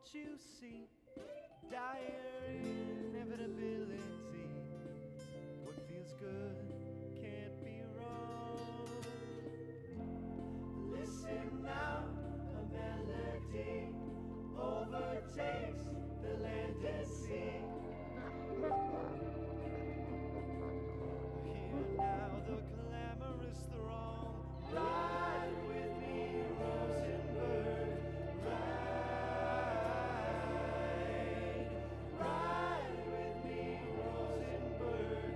what you see. Dire inevitability. What feels good can't be wrong. Listen now, a melody overtakes the land and sea. Hear now the clamorous throng. Ride with me, Rosenberg. Ride with me, Rosenberg.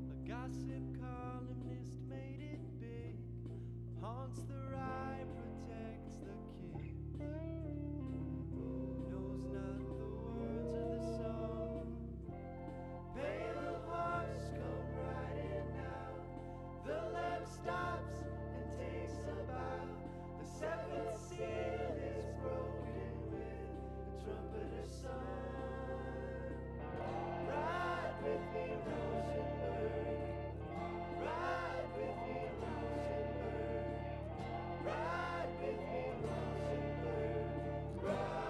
A gossip columnist made it big. Haunts the rye, protects the king. Knows not the words of the song. Pale horse come riding now. The lamp stops and takes a bow. The seventh seal is broken with the trumpeter's song. Ride with me, Rosenberg. Ride with me, Rosenberg. Ride with me, Rosenberg. Ride.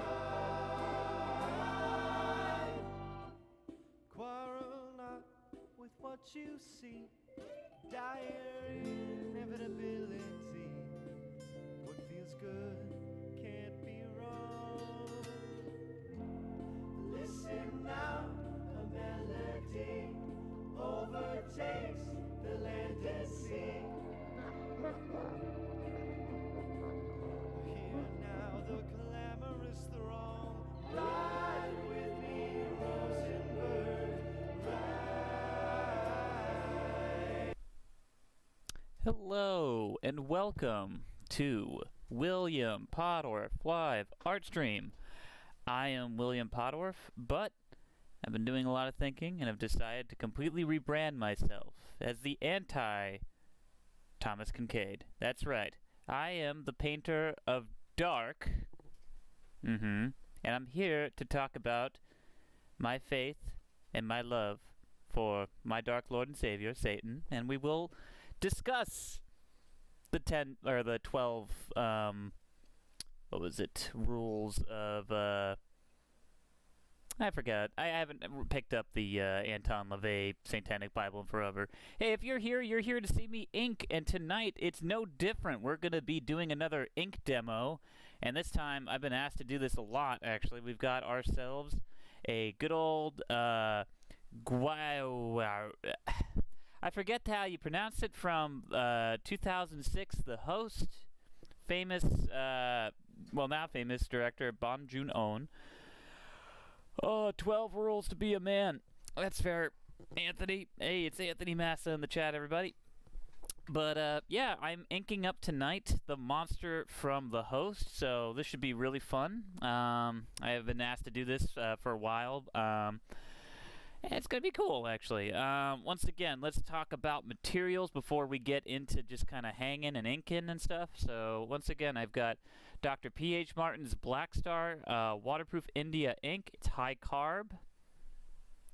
Quarrel not with what you see. Dire inevitability. What feels good can't be wrong. Listen now, a melody overtakes the land and sea. Hear now the clamorous throng. Ride with me, Rosenberg. Ride. Hello and welcome to William Pottorff Live Art Stream. I am William Pottorff, but I've been doing a lot of thinking and have decided to completely rebrand myself as the anti-Thomas Kincaid. That's right. I am the painter of dark. And I'm here to talk about my faith and my love for my dark Lord and Savior, Satan, and we will discuss the 12 rules of I forgot. I haven't picked up the Anton LaVey Satanic Bible in forever. Hey, if you're here to see me ink, and tonight it's no different. We're going to be doing another ink demo, and this time I've been asked to do this a lot, actually. We've got ourselves a good old I forget how you pronounce it, from 2006, The Host, famous, now famous director Bong Joon-ho. 12 rules to be a man. That's fair, Anthony. Hey, it's Anthony Massa in the chat, everybody. But, yeah, I'm inking up tonight the monster from The Host, so this should be really fun. I have been asked to do this for a while. It's going to be cool, actually. Once again, let's talk about materials before we get into just kind of hanging and inking and stuff. So, once again, I've got Dr. P.H. Martin's Black Star Waterproof India ink. It's high carb,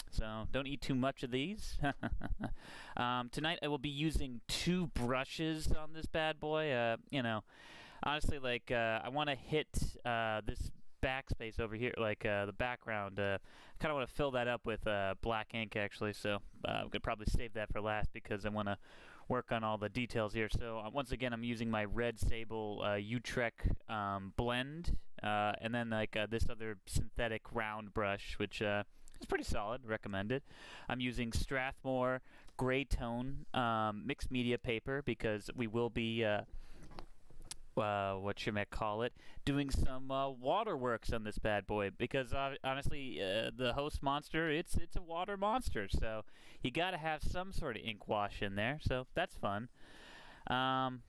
so don't eat too much of these. Tonight, I will be using 2 brushes on this bad boy. Honestly, I want to hit this backspace over here, the background. I kind of want to fill that up with black ink, actually, so I'm gonna probably save that for last because I want to work on all the details here. So once again, I'm using my Red Sable Utrecht blend, and then this other synthetic round brush, which is pretty solid, recommend it. I'm using Strathmore gray tone mixed media paper because we will be doing some waterworks on this bad boy, because honestly, the Host monster, it's a water monster, so you gotta have some sort of ink wash in there, so that's fun.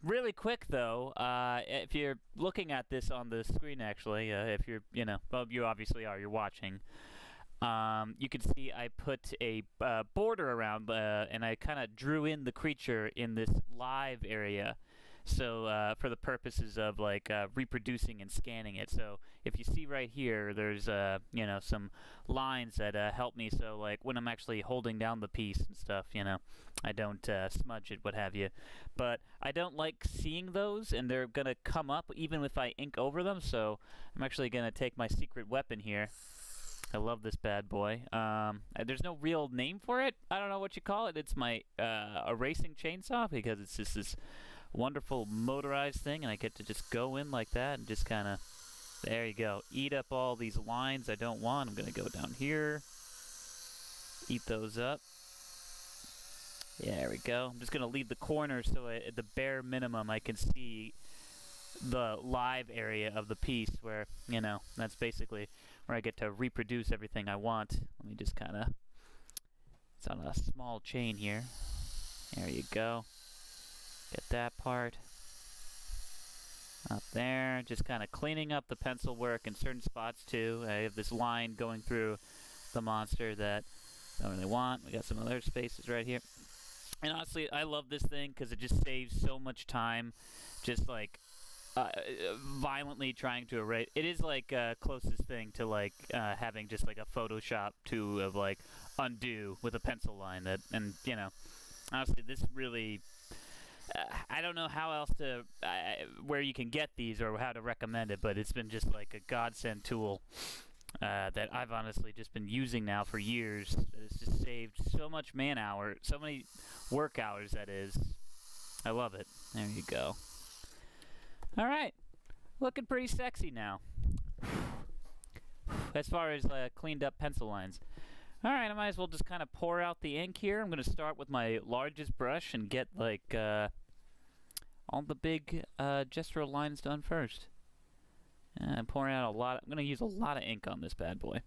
Really quick though, if you're looking at this on the screen, actually, if you're, well, you obviously are, you're watching, you can see I put a border around, and I kind of drew in the creature in this live area. So for the purposes of like reproducing and scanning it. So if you see right here, there's some lines that help me. So like when I'm actually holding down the piece and stuff, I don't smudge it, what have you. But I don't like seeing those, and they're gonna come up even if I ink over them. So I'm actually gonna take my secret weapon here. I love this bad boy. There's no real name for it. I don't know what you call it. It's my erasing chainsaw, because it's just this wonderful motorized thing, and I get to just go in like that and just kind of, there you go, eat up all these lines I don't want. I'm going to go down here, eat those up. Yeah, there we go. I'm just going to leave the corners so at the bare minimum I can see the live area of the piece where, that's basically where I get to reproduce everything I want. Let me just kind of, it's on a small chain here. There you go. Get that part up there. Just kind of cleaning up the pencil work in certain spots too. I have this line going through the monster that I don't really want. We got some other spaces right here. And honestly, I love this thing because it just saves so much time. Just like violently trying to erase. It is like closest thing to like having just like a Photoshop tool of like undo with a pencil line. Honestly, this really. I don't know how else to, where you can get these or how to recommend it, but it's been just like a godsend tool that I've honestly just been using now for years. It's just saved so much so many work hours, that is. I love it. There you go. All right. Looking pretty sexy now. As far as cleaned up pencil lines. All right, I might as well just kind of pour out the ink here. I'm going to start with my largest brush and get like all the big gestural lines done first. I'm pouring out I'm going to use a lot of ink on this bad boy.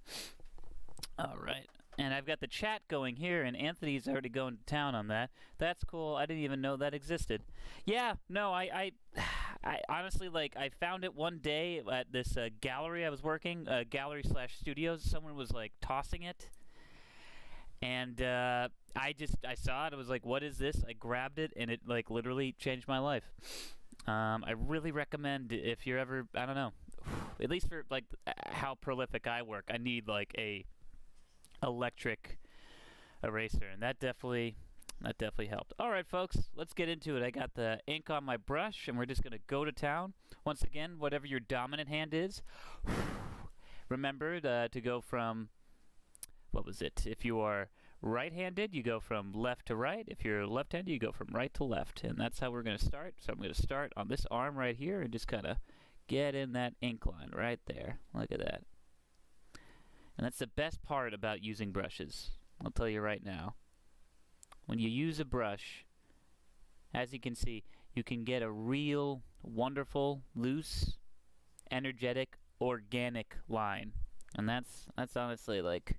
All right. And I've got the chat going here, and Anthony's already going to town on that. That's cool. I didn't even know that existed. Yeah, no, I honestly, like, I found it one day at this gallery I was working, gallery/studios. Someone was, like, tossing it. And I saw it. I was like, what is this? I grabbed it, and it, like, literally changed my life. I really recommend, if you're ever, I don't know, at least for, like, how prolific I work, I need, like, a electric eraser, and that definitely helped. All right, folks, let's get into it. I got the ink on my brush, and we're just going to go to town. Once again, whatever your dominant hand is, remember to go from, what was it? If you are right-handed, you go from left to right. If you're left-handed, you go from right to left, and that's how we're going to start. So I'm going to start on this arm right here and just kind of get in that ink line right there. Look at that. And that's the best part about using brushes. I'll tell you right now. When you use a brush, as you can see, you can get a real, wonderful, loose, energetic, organic line. And that's honestly like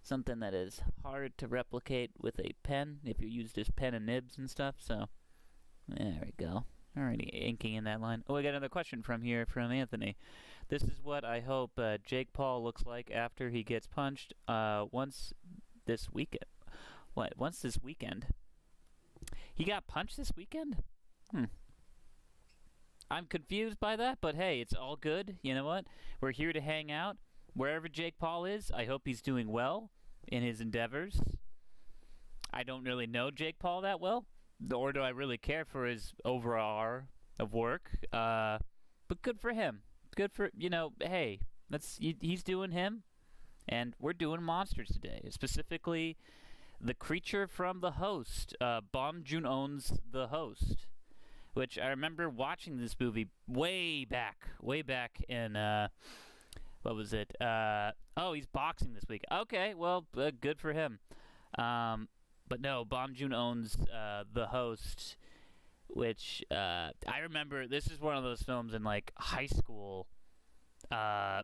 something that is hard to replicate with a pen if you use this pen and nibs and stuff. So there we go. Already inking in that line. Oh, I got another question from Anthony. This is what I hope Jake Paul looks like after he gets punched once this weekend. What? Once this weekend? He got punched this weekend? I'm confused by that, but hey, it's all good. You know what? We're here to hang out. Wherever Jake Paul is, I hope he's doing well in his endeavors. I don't really know Jake Paul that well, or do I really care for his overall of work. But good for him. Good for, hey, he's doing him, and we're doing monsters today. Specifically, the creature from The Host, Bong Joon-ho's The Host, which I remember watching this movie way back in, what was it? He's boxing this week. Okay, well, good for him. But no, Bong Joon-ho's The Host, which I remember, this is one of those films in like high school. I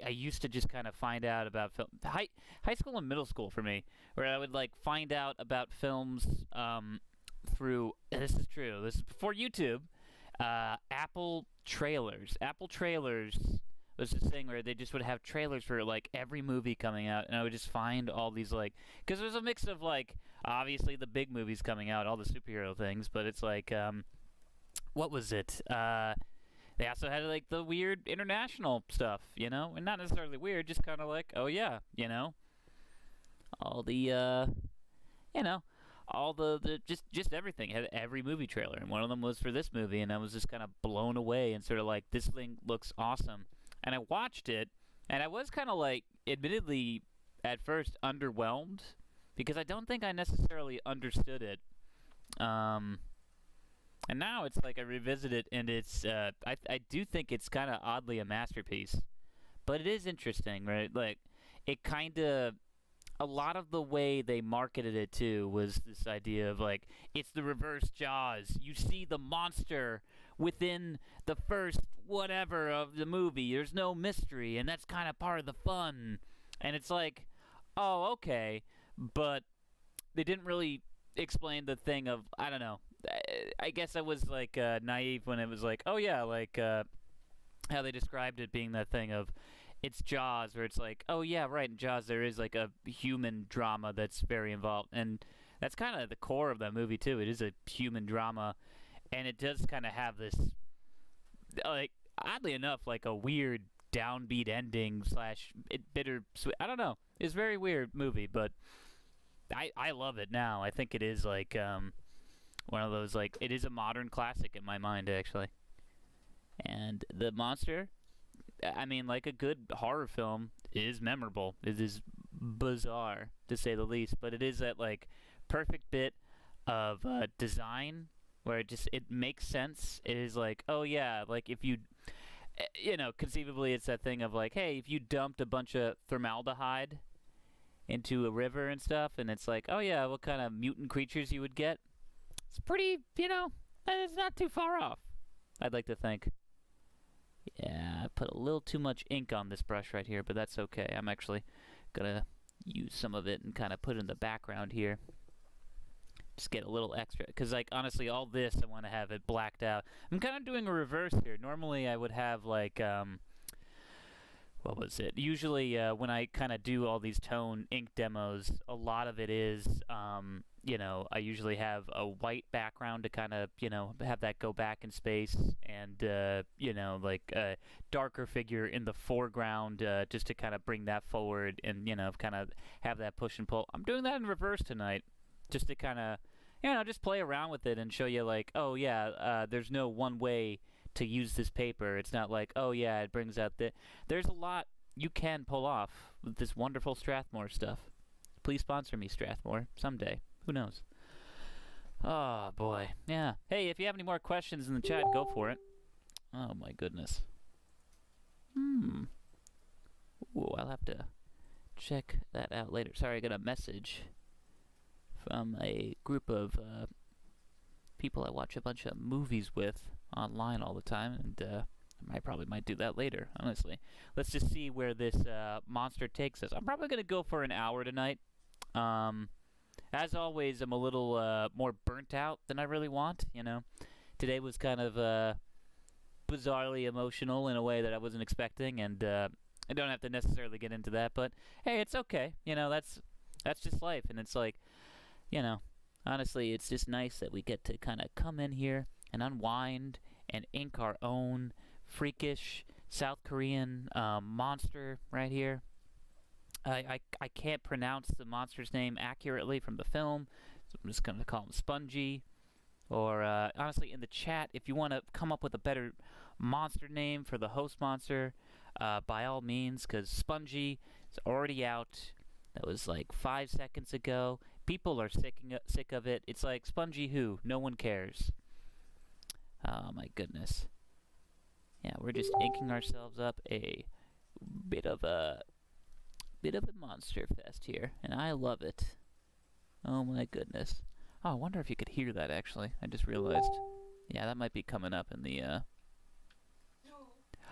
used to just kind of find out about film, high school and middle school for me, where I would like find out about films through, this is true, this is before YouTube, Apple trailers. Apple trailers was this thing where they just would have trailers for like every movie coming out, and I would just find all these like, because there's a mix of like obviously the big movies coming out, all the superhero things, but it's like what was it? They also had like the weird international stuff, and not necessarily weird, just kind of like, oh yeah, all the you know, all the just everything. Had every movie trailer, and one of them was for this movie, and I was just kind of blown away and sort of like, this thing looks awesome. And I watched it, and I was kind of like, admittedly, at first underwhelmed because I don't think I necessarily understood it. And now it's like I revisit it, and it's I do think it's kind of oddly a masterpiece, but it is interesting, right? Like, it kind of, a lot of the way they marketed it too was this idea of like, it's the reverse Jaws. You see the monster within the first whatever of the movie. There's no mystery, and that's kind of part of the fun. And it's like, oh, okay, but they didn't really explain the thing of, I don't know. I guess I was like naive when it was like, oh yeah, like how they described it being that thing of, it's Jaws, where it's like, oh yeah, right, in Jaws there is like a human drama that's very involved, and that's kind of the core of that movie too. It is a human drama, and it does kind of have this, like, oddly enough, like a weird downbeat ending slash bittersweet. I don't know. It's a very weird movie, but I love it now. I think it is like one of those, like, it is a modern classic in my mind, actually. And the monster, I mean, like a good horror film, is memorable. It is bizarre, to say the least, but it is that, like, perfect bit of design where it makes sense. It is like, oh yeah, like, if you, conceivably it's that thing of like, hey, if you dumped a bunch of formaldehyde into a river and stuff, and it's like, oh yeah, what kind of mutant creatures you would get. It's pretty, it's not too far off, I'd like to think. Yeah, I put a little too much ink on this brush right here, but that's okay. I'm actually gonna use some of it and kind of put it in the background here. Just get a little extra, because, like, honestly, all this, I want to have it blacked out. I'm kind of doing a reverse here. Normally, I would have, like, what was it? Usually, when I kind of do all these tone ink demos, a lot of it is, I usually have a white background to kind of, have that go back in space, and, like a darker figure in the foreground, just to kind of bring that forward and, kind of have that push and pull. I'm doing that in reverse tonight, just to kind of, just play around with it and show you, like, oh, yeah, there's no one way to use this paper. It's not like, oh yeah, it brings out there's a lot you can pull off with this wonderful Strathmore stuff. Please sponsor me, Strathmore, someday. Who knows? Oh boy, yeah. Hey, if you have any more questions in the chat, go for it. Oh my goodness. Ooh, I'll have to check that out later. Sorry, I got a message from a group of people I watch a bunch of movies with online all the time, and I probably might do that later, honestly. Let's just see where this monster takes us. I'm probably going to go for an hour tonight. As always, I'm a little more burnt out than I really want, Today was kind of bizarrely emotional in a way that I wasn't expecting, and I don't have to necessarily get into that, but hey, it's okay. That's just life, and it's like, honestly, it's just nice that we get to kind of come in here and unwind and ink our own freakish South Korean monster right here. I can't pronounce the monster's name accurately from the film, so I'm just going to call him Spongy. Or, honestly, in the chat, if you want to come up with a better monster name for the host monster, by all means, because Spongy is already out. That was like 5 seconds ago. People are sick of it. It's like, Spongy who? No one cares. Oh my goodness. Yeah, we're just inking ourselves up a bit of a monster fest here, and I love it. Oh my goodness. Oh, I wonder if you could hear that, actually. I just realized. Yeah, that might be coming up in the No.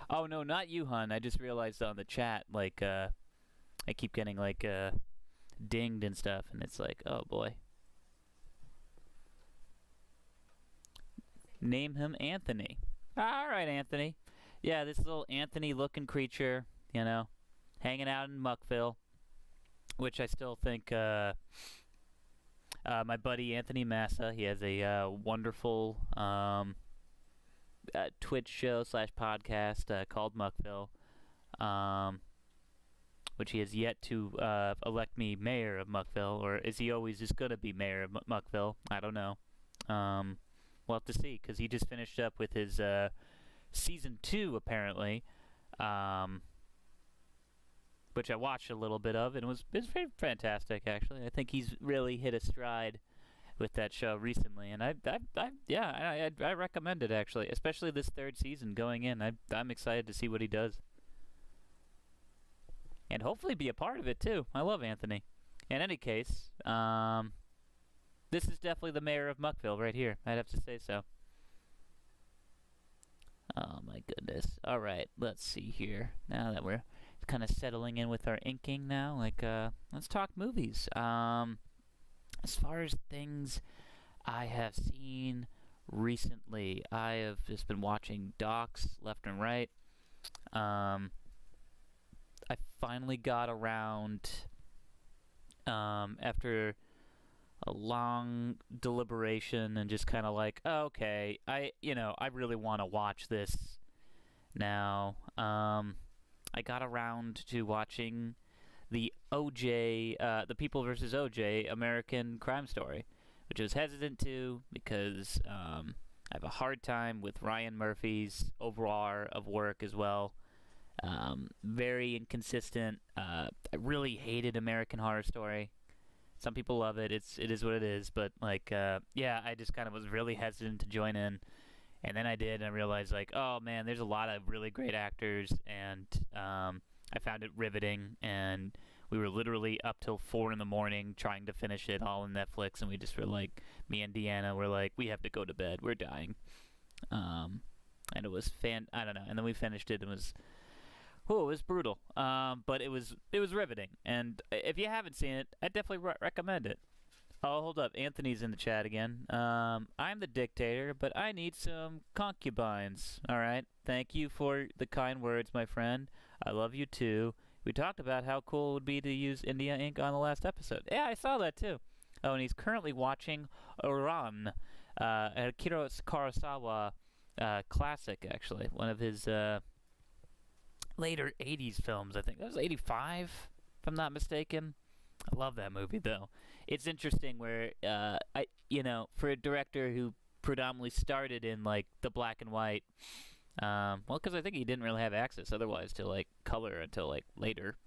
Oh no, not you, hun. I just realized on the chat, like, I keep getting, like, dinged and stuff, and it's like, oh boy. Name him Anthony. Alright, Anthony. Yeah, this little Anthony-looking creature, hanging out in Muckville, which I still think, my buddy Anthony Massa, he has a wonderful Twitch show / podcast called Muckville, which he has yet to elect me mayor of Muckville, or is he always just gonna be mayor of Muckville? I don't know. We'll have to see, because he just finished up with his season 2 apparently, which I watched a little bit of, and it was very fantastic actually. I think he's really hit a stride with that show recently, and I recommend it actually, especially this 3rd season going in. I'm excited to see what he does, and hopefully be a part of it too. I love Anthony. In any case, this is definitely the mayor of Muckville right here. I'd have to say so. Oh my goodness. All right, let's see here. Now that we're kind of settling in with our inking now, let's talk movies. As far as things I have seen recently, I have just been watching docs left and right. I finally got around, after a long deliberation and just kind of like, oh, okay, I really want to watch this now. I got around to watching the OJ, the People vs. OJ American Crime Story, which I was hesitant to because I have a hard time with Ryan Murphy's overall of work as well. Very inconsistent. I really hated American Horror Story. Some people love it. It is what it is. But I just kind of was really hesitant to join in, and then I did, and I realized oh man, there's a lot of really great actors, and I found it riveting. And we were literally up till 4 in the morning trying to finish it all on Netflix, and we just were me and Deanna were we have to go to bed. We're dying. And it was I don't know. And then we finished it. And it was brutal, but it was riveting. And if you haven't seen it, I definitely recommend it. Oh, hold up. Anthony's in the chat again. I'm the dictator, but I need some concubines. All right. Thank you for the kind words, my friend. I love you too. We talked about how cool it would be to use India ink on the last episode. Yeah, I saw that too. Oh, and he's currently watching Iran, Akira Kurosawa classic, actually. One of his later 80s films, I think. That was 85, if I'm not mistaken. I love that movie, though. It's interesting where, for a director who predominantly started in, the black and white, because I think he didn't really have access otherwise to, color until, later,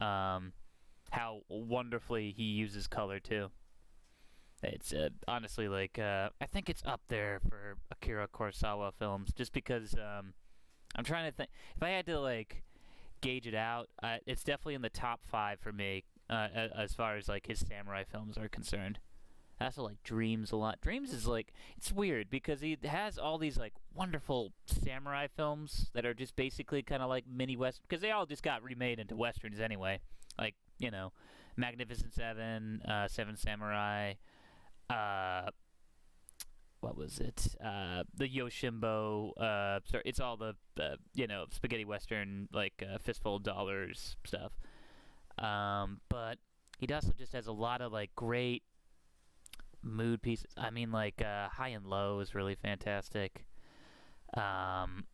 how wonderfully he uses color, too. It's, honestly, I think it's up there for Akira Kurosawa films, just because, I'm trying to think. If I had to, gauge it out, it's definitely in the top 5 for me, as far as, his samurai films are concerned. I also like Dreams a lot. Dreams is, it's weird, because he has all these, wonderful samurai films that are just basically kind of mini Western, because they all just got remade into Westerns anyway. Magnificent Seven, Seven Samurai, what was it? The Yoshinbo, it's all the, spaghetti Western, Fistful of Dollars stuff. But he also just has a lot of, great mood pieces. I mean, High and Low is really fantastic. Man,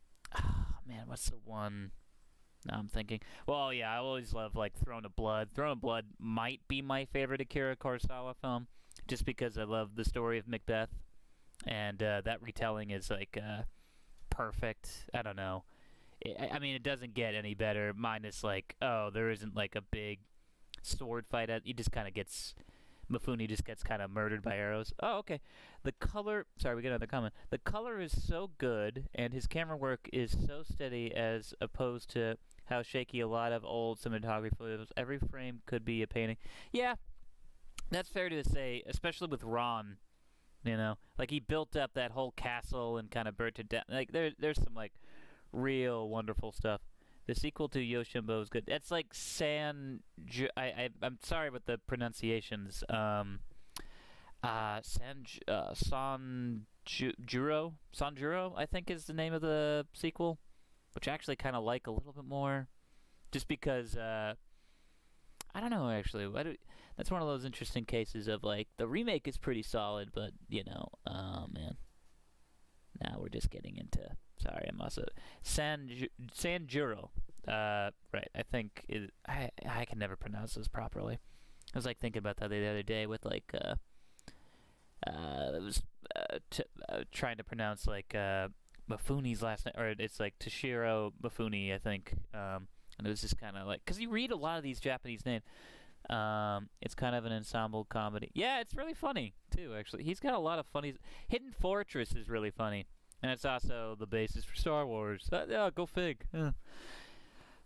what's the one I'm thinking? Well, yeah, I always love, Throne of Blood. Throne of Blood might be my favorite Akira Kurosawa film, just because I love the story of Macbeth. And that retelling is, perfect. I don't know. I mean, it doesn't get any better, minus, there isn't, a big sword fight. He just kind of gets... Mifune just gets kind of murdered by arrows. Oh, okay. The color... Sorry, we get another comment. The color is so good, and his camera work is so steady as opposed to how shaky a lot of old cinematography was. Every frame could be a painting. Yeah, that's fair to say, especially with Ron. He built up that whole castle and kind of burnt it down. There's some, real wonderful stuff. The sequel to Yoshinbo is good. It's I'm sorry with the pronunciations. Sanjuro, I think is the name of the sequel, which I actually kind of like a little bit more, just because I don't know actually. That's one of those interesting cases of the remake is pretty solid, but oh man, now we're just getting into. Sorry, I'm also Sanjuro. Right. I think I can never pronounce this properly. I was like thinking about that the other day with like I was trying to pronounce like Mifune's last name, or it's like Toshiro Mifune, I think. And it was just kind of like, because you read a lot of these Japanese names. It's kind of an ensemble comedy. Yeah, it's really funny too. Actually, he's got a lot of funny. Hidden Fortress is really funny, and it's also the basis for Star Wars. Yeah, go fig.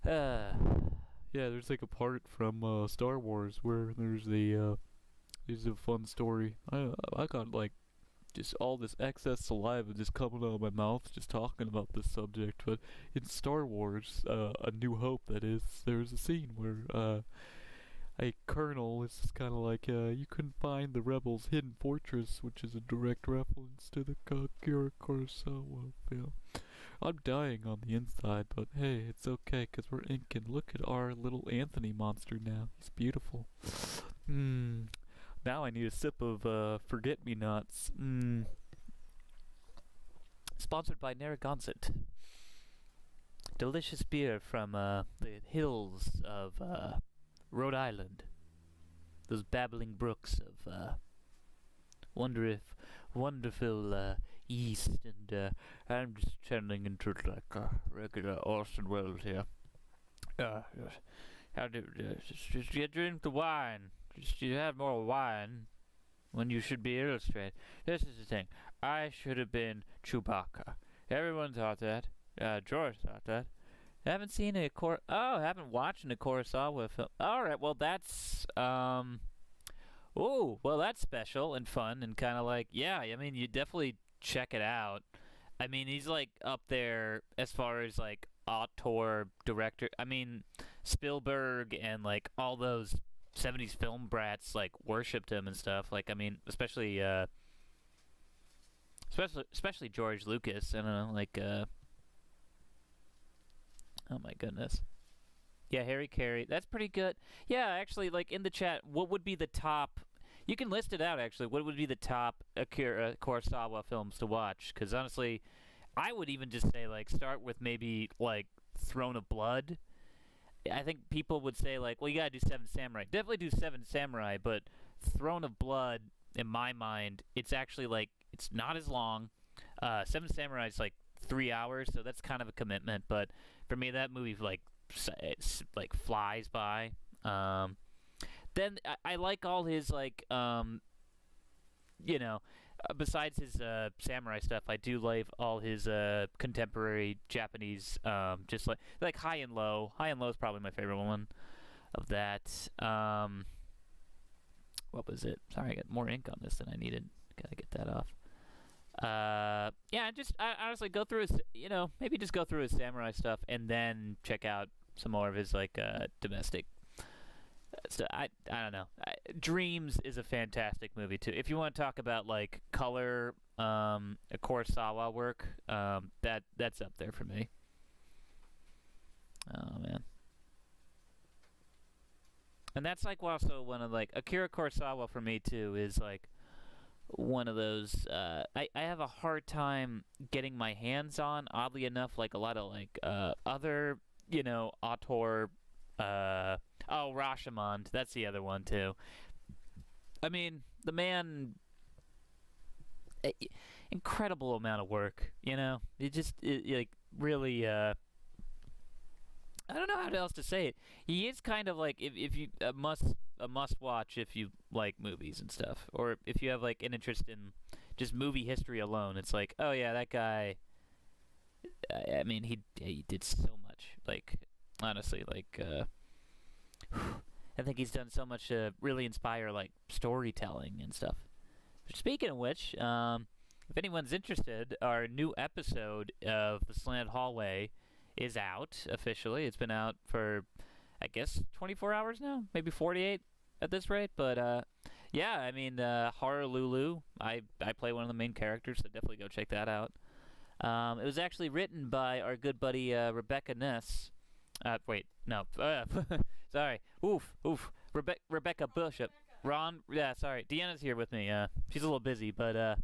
Yeah, there's like a part from Star Wars where there's a fun story. I got like just all this excess saliva just coming out of my mouth just talking about this subject. But in Star Wars, A New Hope, that is, there's a scene where a colonel is just kind of like, you couldn't find the rebels' hidden fortress, which is a direct reference to the Akira Kurosawa film. I'm dying on the inside, but hey, it's okay, because we're inking. Look at our little Anthony monster now. He's beautiful. Now I need a sip of Forget-Me-Nots. Sponsored by Narragansett. Delicious beer from the hills of Rhode Island. Those babbling brooks of wonderful yeast, and I'm just turning into like a regular Orson Welles here. How do you drink the wine? You have more wine when you should be illustrated. This is the thing. I should have been Chewbacca. Everyone thought that. George thought that. I haven't seen I haven't watched a Kurosawa film. Alright, well that's, that's special and fun and kind of like, yeah, I mean, you definitely check it out. I mean, he's like up there as far as like auteur director. I mean, Spielberg and like all those 70s film brats like worshipped him and stuff. Like, I mean, especially George Lucas. I don't know, like oh my goodness. Yeah, Harry Carey. That's pretty good. Yeah, actually, like in the chat, what would be the top? You can list it out actually. What would be the top Akira Kurosawa films to watch? Because honestly, I would even just say like start with maybe like Throne of Blood. I think people would say like, well, you gotta do Seven Samurai. Definitely do Seven Samurai, but Throne of Blood, in my mind, it's actually like it's not as long. Seven Samurai is like 3 hours, so that's kind of a commitment. But for me, that movie like flies by. Then I like all his like besides his samurai stuff, I do like all his contemporary Japanese, just like High and Low. High and Low is probably my favorite one of that. What was it? Sorry, I got more ink on this than I needed. Gotta get that off. I honestly go through his, maybe just go through his samurai stuff and then check out some more of his like domestic. So I don't know. Dreams is a fantastic movie too. If you want to talk about like color, Kurosawa work, that's up there for me. Oh man. And that's like also one of like Akira Kurosawa for me too is like one of those I have a hard time getting my hands on, oddly enough, like a lot of like other auteur Rashomon, that's the other one too. I mean, the man, incredible amount of work, it just like really I don't know how else to say it. He is kind of like if you a must watch if you like movies and stuff, or if you have like an interest in just movie history alone. It's like, oh yeah, that guy. I mean, he did so much. Like honestly, like I think he's done so much to really inspire like storytelling and stuff. Speaking of which, if anyone's interested, our new episode of The Slant Hallway is out officially. It's been out for, I guess, 24 hours now, maybe 48 at this rate. But yeah, I mean, Horror Lulu. I play one of the main characters, so definitely go check that out. It was actually written by our good buddy Rebecca Ness. Wait, no, sorry. Rebecca Bishop. Ron, yeah, sorry. Deanna's here with me. She's a little busy, but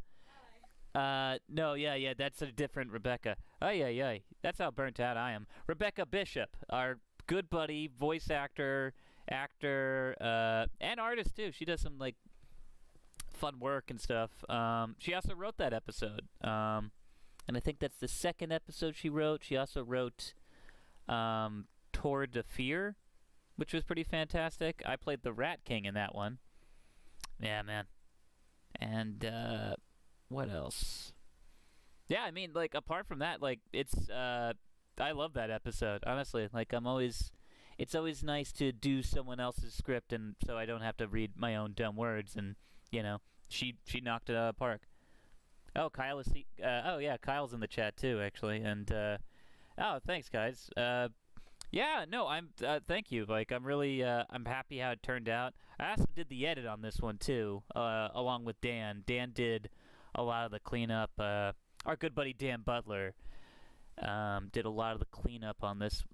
No, yeah, that's a different Rebecca. Oh, yeah, that's how burnt out I am. Rebecca Bishop, our good buddy, voice actor, and artist too. She does some like fun work and stuff. She also wrote that episode. And I think that's the second episode she wrote. She also wrote Tour de Fear, which was pretty fantastic. I played the Rat King in that one. Yeah, man. And what else? Yeah, I mean, like apart from that, like it's I love that episode. Honestly, like it's always nice to do someone else's script, and so I don't have to read my own dumb words. And she knocked it out of the park. Oh, Kyle is. Oh yeah, Kyle's in the chat too, actually. And oh, thanks, guys. Yeah, no, I'm. Thank you. Like, I'm really. I'm happy how it turned out. I also did the edit on this one too, along with Dan. Dan did a lot of the cleanup. Our good buddy Dan Butler did a lot of the cleanup on this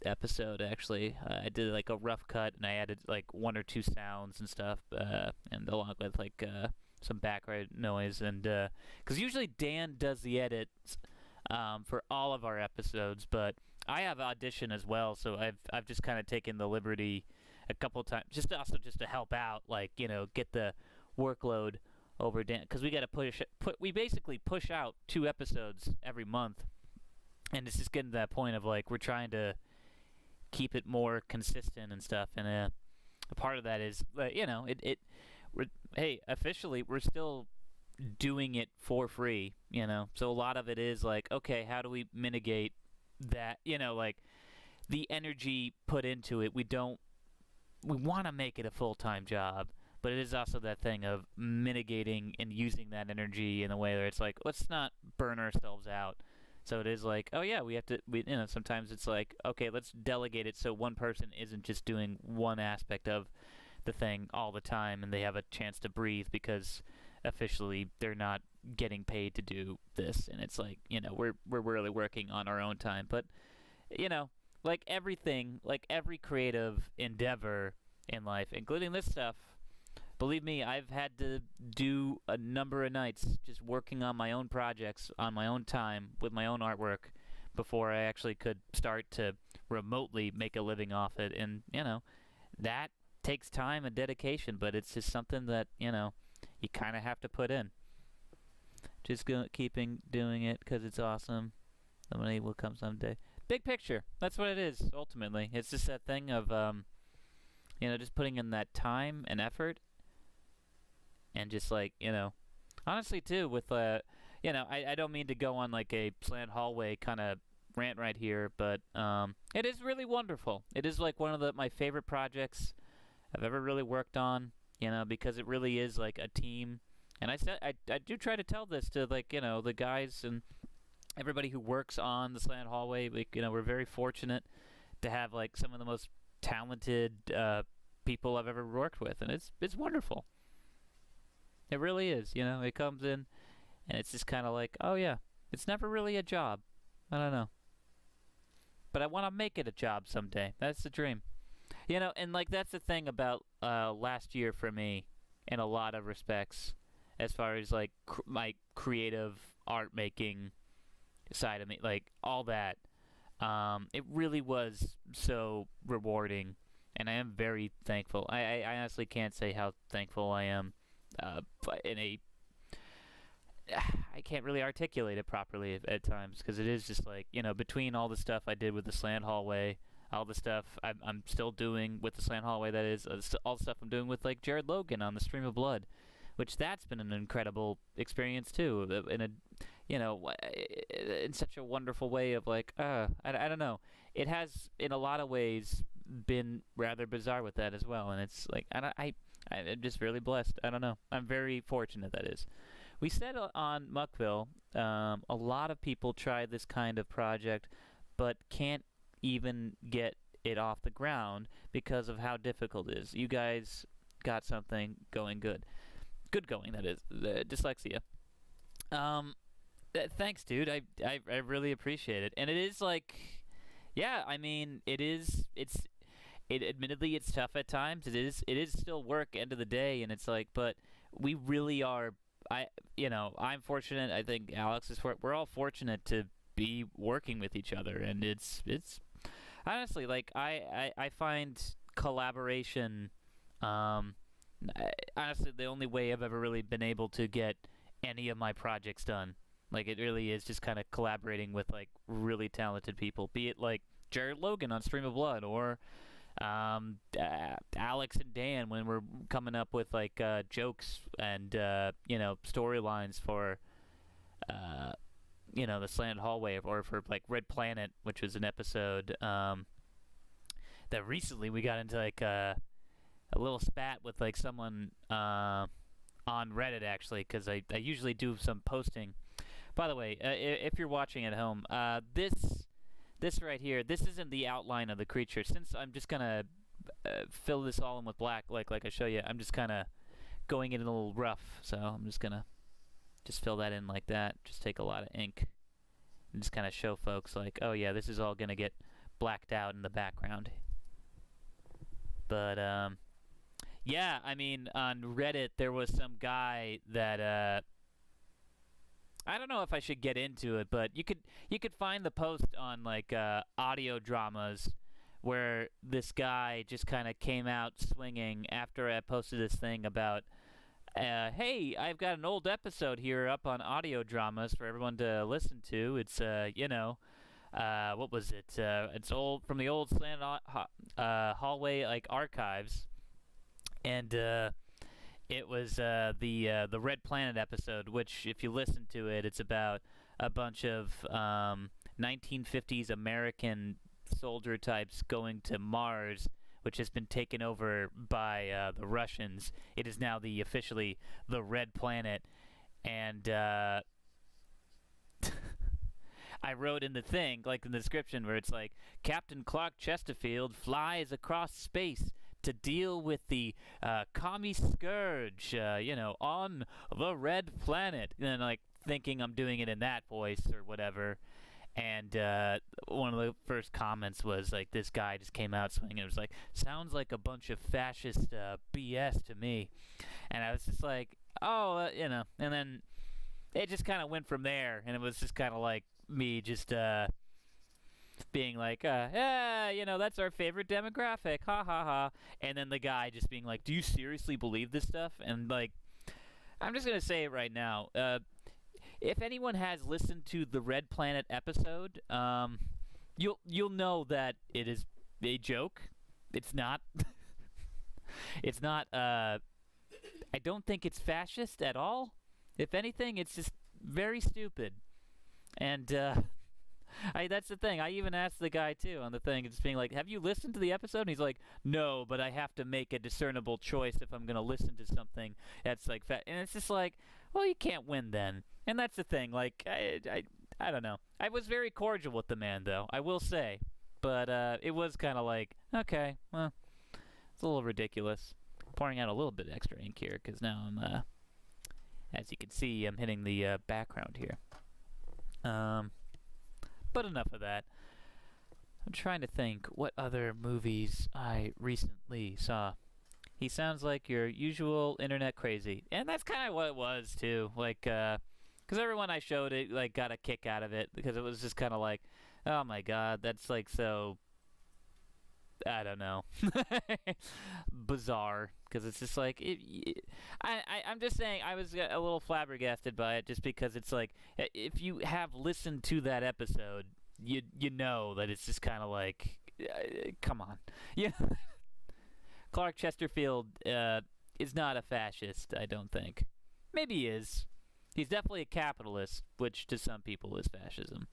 episode. Actually, I did like a rough cut, and I added like one or two sounds and stuff, and along with like some background noise, and because usually Dan does the edits for all of our episodes, but I have Audition as well, so I've just kind of taken the liberty a couple of times, just to help out, like get the workload over Dan, because we got to we basically push out 2 episodes every month, and it's just getting to that point of like we're trying to keep it more consistent and stuff, and a part of that is hey, officially we're still doing it for free, so a lot of it is like, okay, how do we mitigate that, like the energy put into it. We want to make it a full-time job, but it is also that thing of mitigating and using that energy in a way where it's like, let's not burn ourselves out. So it is like, oh yeah, sometimes it's like, okay, let's delegate it so one person isn't just doing one aspect of the thing all the time, and they have a chance to breathe, because officially they're not getting paid to do this, and it's like, we're really working on our own time. But like everything, like every creative endeavor in life, including this stuff, believe me, I've had to do a number of nights just working on my own projects on my own time with my own artwork before I actually could start to remotely make a living off it. And that takes time and dedication, but it's just something that you kind of have to put in. Just keeping doing it because it's awesome. The money will come someday. Big picture. That's what it is, ultimately. It's just that thing of, just putting in that time and effort. And just like, honestly, too, with, I don't mean to go on like a slant hallway kind of rant right here, but it is really wonderful. It is like one of my favorite projects I've ever really worked on, because it really is like a team. And I do try to tell this to like, the guys and everybody who works on the slant hallway. Like, we're very fortunate to have like some of the most talented people I've ever worked with, and it's wonderful. It really is. It comes in, and it's just kind of like, oh yeah, it's never really a job. I don't know, but I want to make it a job someday. That's the dream. And like that's the thing about last year for me, in a lot of respects, as far as like my creative art making side of me, like all that. It really was so rewarding, and I am very thankful. I honestly can't say how thankful I am. But I can't really articulate it properly at times, because it is just like, between all the stuff I did with the slant hallway, all the stuff I'm still doing with the slant hallway, that is, all the stuff I'm doing with like Jared Logan on the Stream of Blood, which that's been an incredible experience too, in such a wonderful way of like, I don't know. It has, in a lot of ways, been rather bizarre with that as well, and it's like, I'm just really blessed. I don't know. I'm very fortunate, that is. We said on Muckville, a lot of people try this kind of project, but can't even get it off the ground because of how difficult it is. You guys got something going good. Good going, that is. Dyslexia. Thanks, dude. I really appreciate it. And it is like, yeah, I mean, admittedly, it's tough at times. It is still work, end of the day, and it's like, but we really are I'm fortunate. I think Alex is for. We're all fortunate to be working with each other, and it's honestly like I find collaboration. Um, Honestly, the only way I've ever really been able to get any of my projects done. Like it really is just kind of collaborating with like really talented people, be it like Jared Logan on Stream of Blood or Alex and Dan when we're coming up with like jokes and storylines for the Slanted Hallway or for like Red Planet, which was an episode that recently we got into like a little spat with like someone on Reddit actually, because I usually do some posting. By the way, if you're watching at home, this right here, this isn't the outline of the creature. Since I'm just gonna fill this all in with black, like I show you, I'm just kind of going in a little rough. So I'm just gonna fill that in like that. Just take a lot of ink and just kind of show folks like, oh yeah, this is all gonna get blacked out in the background. But yeah, I mean, on Reddit there was some guy that I don't know if I should get into it, but you could find the post on like audio dramas where this guy just kind of came out swinging after I posted this thing about hey, I've got an old episode here up on audio dramas for everyone to listen to. It's what was it? It's old from the old Slanted Hallway like archives, and it was the Red Planet episode, which if you listen to it, it's about a bunch of 1950s American soldier types going to Mars, which has been taken over by the Russians. It is now officially the Red Planet, and I wrote in the thing, like in the description, where it's like, Captain Clark Chesterfield flies across space to deal with the commie scourge, on the Red Planet. And then, like, thinking I'm doing it in that voice or whatever. And one of the first comments was, like, this guy just came out swinging. It was like, sounds like a bunch of fascist BS to me. And I was just like, oh, and then it just kind of went from there. And it was just kind of like me just being like, that's our favorite demographic, ha ha ha. And then the guy just being like, do you seriously believe this stuff? And like, I'm just gonna say it right now. If anyone has listened to the Red Planet episode, you'll know that it is a joke. It's not. It's not. I don't think it's fascist at all. If anything, it's just very stupid. And that's the thing. I even asked the guy too on the thing, just being like, "Have you listened to the episode?" And he's like, "No, but I have to make a discernible choice if I'm gonna listen to something that's like fat." And it's just like, well, you can't win then. And that's the thing. Like, I don't know. I was very cordial with the man, though, I will say, but it was kind of like, okay, well, it's a little ridiculous. Pouring out a little bit extra ink here because now I'm, as you can see, I'm hitting the background here. But enough of that. I'm trying to think what other movies I recently saw. He sounds like your usual internet crazy. And that's kind of what it was, too. Like, because everyone I showed it, like, got a kick out of it. Because it was just kind of like, oh my god, that's, like, so, I don't know, bizarre. Because it's just like, I'm just saying, I was a little flabbergasted by it just because it's like, if you have listened to that episode, you know that it's just kind of like, come on. Yeah. Clark Chesterfield is not a fascist, I don't think. Maybe he is. He's definitely a capitalist, which to some people is fascism.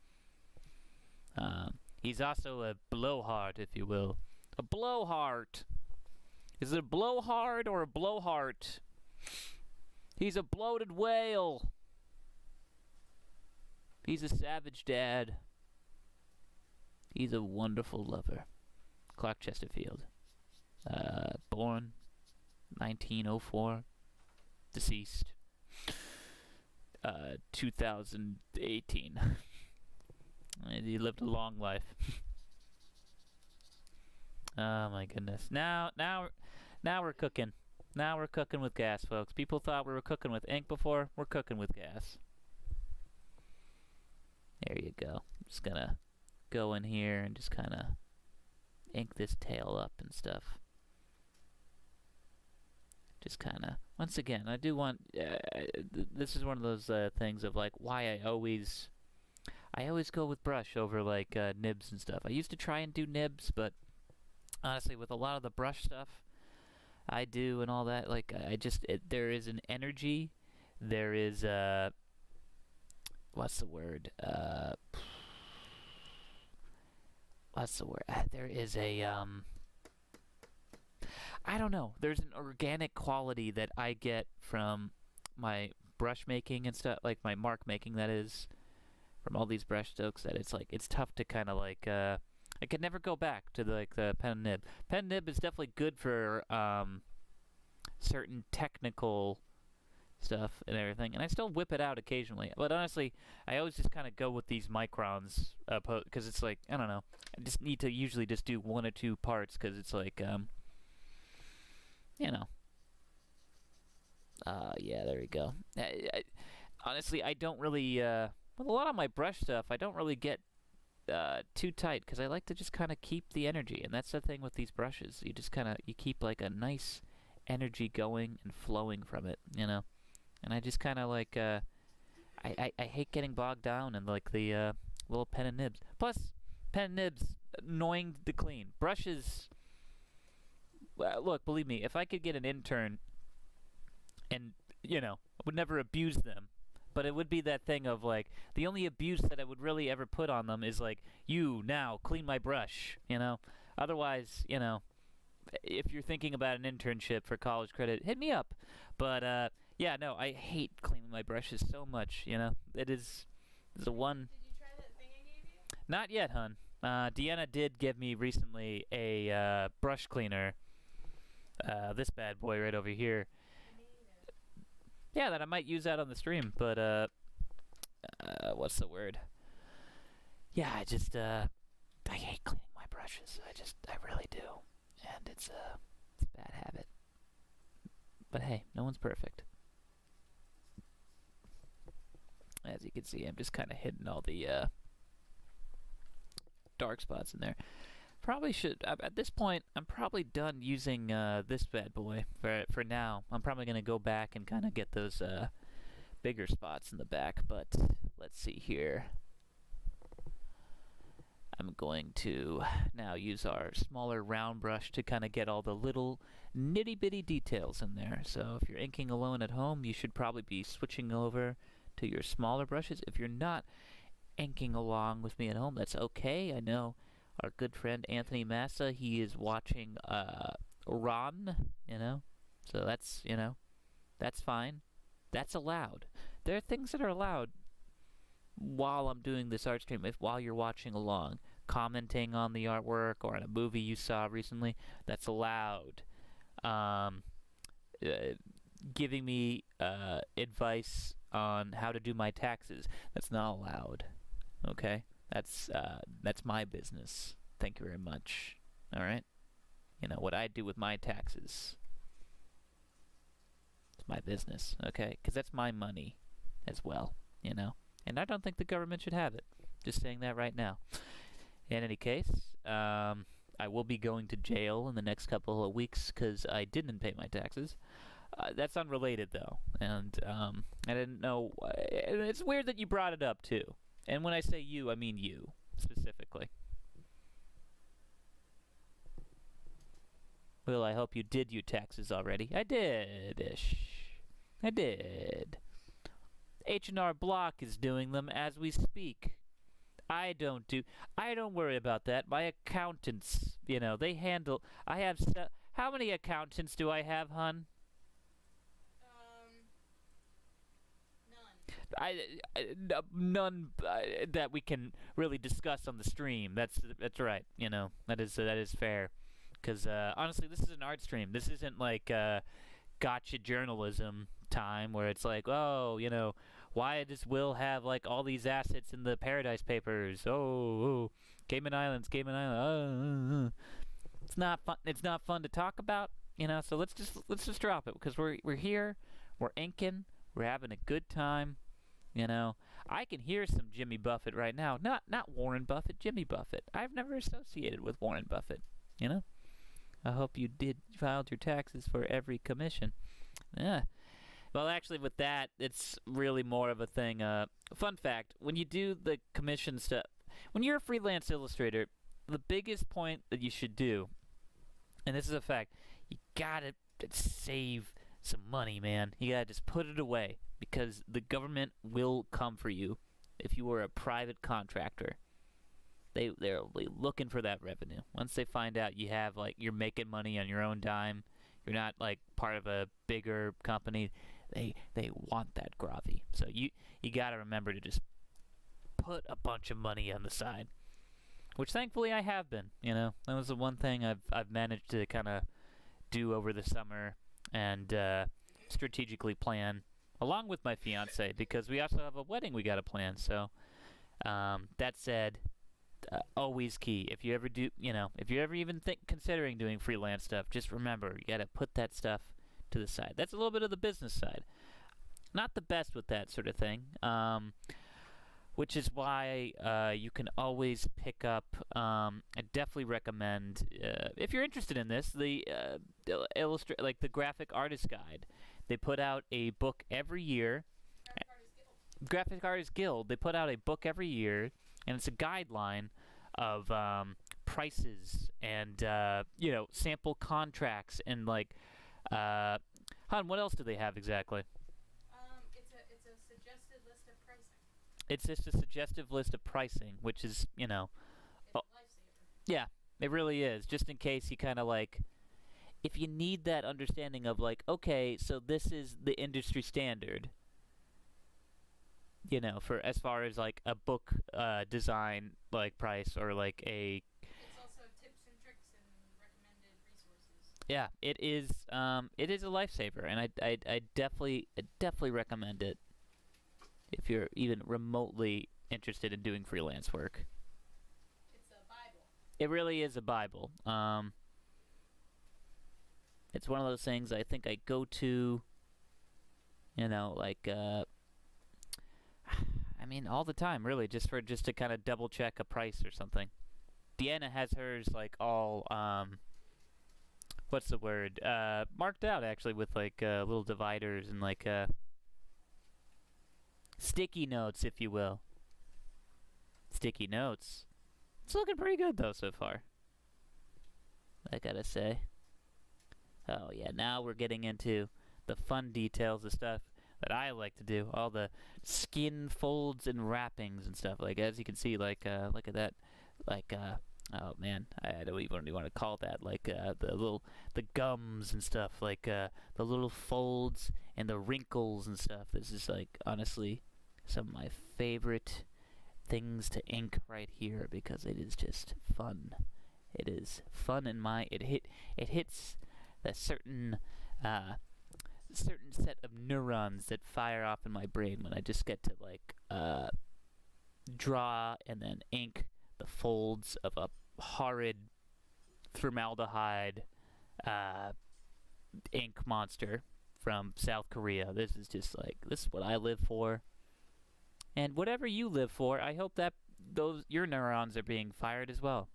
He's also a blowhard, if you will. A blowhard. Is it a blowhard or a blowhart? He's a bloated whale. He's a savage dad. He's a wonderful lover. Clark Chesterfield. Born 1904. Deceased 2018. He lived a long life. Oh my goodness. Now we're cooking. Now we're cooking with gas, folks. People thought we were cooking with ink before. We're cooking with gas. There you go. I'm just gonna go in here and just kind of ink this tail up and stuff. Just kind of, once again, I do want, this is one of those things of like why I always go with brush over like nibs and stuff. I used to try and do nibs, but honestly, with a lot of the brush stuff I do and all that, like there is an energy, there is what's the word? There is a I don't know. There's an organic quality that I get from my brush making and stuff, like my mark making, that is, from all these brush strokes, that it's like it's tough to kind of like I could never go back to the pen and nib. Pen and nib is definitely good for certain technical stuff and everything, and I still whip it out occasionally. But honestly, I always just kind of go with these microns because it's like, I don't know. I just need to usually just do 1 or 2 parts because it's like you know. Yeah, there we go. Honestly, I don't really, with a lot of my brush stuff, I don't really get too tight because I like to just kind of keep the energy. And that's the thing with these brushes. You just kind of, you keep like a nice energy going and flowing from it, you know? And I just kind of like, I hate getting bogged down in like the little pen and nibs. Plus, pen and nibs, annoying to clean. Brushes, look, believe me, if I could get an intern and, you know, I would never abuse them, but it would be that thing of like, the only abuse that I would really ever put on them is like, you now clean my brush, you know? Otherwise, you know, if you're thinking about an internship for college credit, hit me up. But yeah, no, I hate cleaning my brushes so much, you know? It's the one. Did you try that thing I gave you? Not yet, hun. Deanna did give me recently a brush cleaner. This bad boy right over here. Yeah, that I might use that on the stream, but what's the word? Yeah, I hate cleaning my brushes. I really do, and it's a bad habit. But hey, no one's perfect. As you can see, I'm just kind of hitting all the dark spots in there. Probably should, at this point, I'm probably done using this bad boy for now. I'm probably going to go back and kind of get those bigger spots in the back, but let's see here. I'm going to now use our smaller round brush to kind of get all the little nitty-bitty details in there. So if you're inking alone at home, you should probably be switching over to your smaller brushes. If you're not inking along with me at home, that's okay. I know our good friend Anthony Massa, he is watching Ron, you know, so that's, you know, that's fine. That's allowed. There are things that are allowed while I'm doing this art stream, while you're watching along, commenting on the artwork or on a movie you saw recently, that's allowed. Giving me advice on how to do my taxes, that's not allowed. Okay? That's my business. Thank you very much. All right? You know, what I do with my taxes, it's my business, okay? Because that's my money as well, you know? And I don't think the government should have it. Just saying that right now. In any case, I will be going to jail in the next couple of weeks because I didn't pay my taxes. That's unrelated, though. And I didn't know. It's weird that you brought it up, too. And when I say you, I mean you, specifically. Well, I hope you did your taxes already. I did-ish. I did. H&R Block is doing them as we speak. I don't worry about that. My accountants, you know, they handle. How many accountants do I have, hun? None that we can really discuss on the stream. That's right. You know, that is fair. Because honestly, this is an art stream. This isn't like gotcha journalism time where it's like, oh, you know, why does Will have like all these assets in the Paradise Papers? Oh, Cayman Islands. It's not fun. It's not fun to talk about. you know. So let's just drop it because we're here, we're inking, we're having a good time, you know. I can hear some Jimmy Buffett right now. Not Warren Buffett, Jimmy Buffett. I've never associated with Warren Buffett, you know. I hope you filed your taxes for every commission. Yeah. Well, actually, with that, it's really more of a thing. Fun fact: when you do the commission stuff, when you're a freelance illustrator, the biggest point that you should do, and this is a fact, you gotta save some money, man. You gotta just put it away because the government will come for you if you were a private contractor. They're looking for that revenue. Once they find out you have you're making money on your own dime, you're not part of a bigger company. They want that gravy. So you gotta remember to just put a bunch of money on the side, which thankfully I have been. You know, that was the one thing I've managed to kind of do over the summer and strategically plan along with my fiance because we also have a wedding we gotta plan. So that said. Always key. If you ever do, if you're ever even considering doing freelance stuff, just remember you gotta put that stuff to the side. That's a little bit of the business side. Not the best with that sort of thing, which is why you can always pick up. I definitely recommend if you're interested in this, the the Graphic Artist Guide. They put out a book every year. Graphic Artist Guild. They put out a book every year. And it's a guideline of prices and sample contracts and Han, what else do they have exactly? It's a suggested list of pricing. It's just a suggestive list of pricing, which is It's a lifesaver. Yeah, it really is. Just in case you kind of if you need that understanding of okay, so this is the industry standard. For as far as a book design price or a. It's also tips and tricks and recommended resources. Yeah, it is a lifesaver, and I definitely recommend it if you're even remotely interested in doing freelance work. It's a Bible. It really is a Bible. It's one of those things I think I go to. I mean, all the time, really, just to kind of double check a price or something. Deanna has hers all what's the word? Marked out actually with little dividers and sticky notes, if you will. Sticky notes. It's looking pretty good though so far, I gotta say. Oh yeah, now we're getting into the fun details of stuff that I like to do, all the skin folds and wrappings and stuff. As you can see, look at that, oh man, I don't even want to call that, the gums and stuff, the little folds and the wrinkles and stuff. This is honestly some of my favorite things to ink right here because it is just fun. It is fun in it hits that certain set of neurons that fire off in my brain when I just get to draw and then ink the folds of a horrid formaldehyde ink monster from South Korea. This is just this is what I live for. And whatever you live for, I hope that your neurons are being fired as well.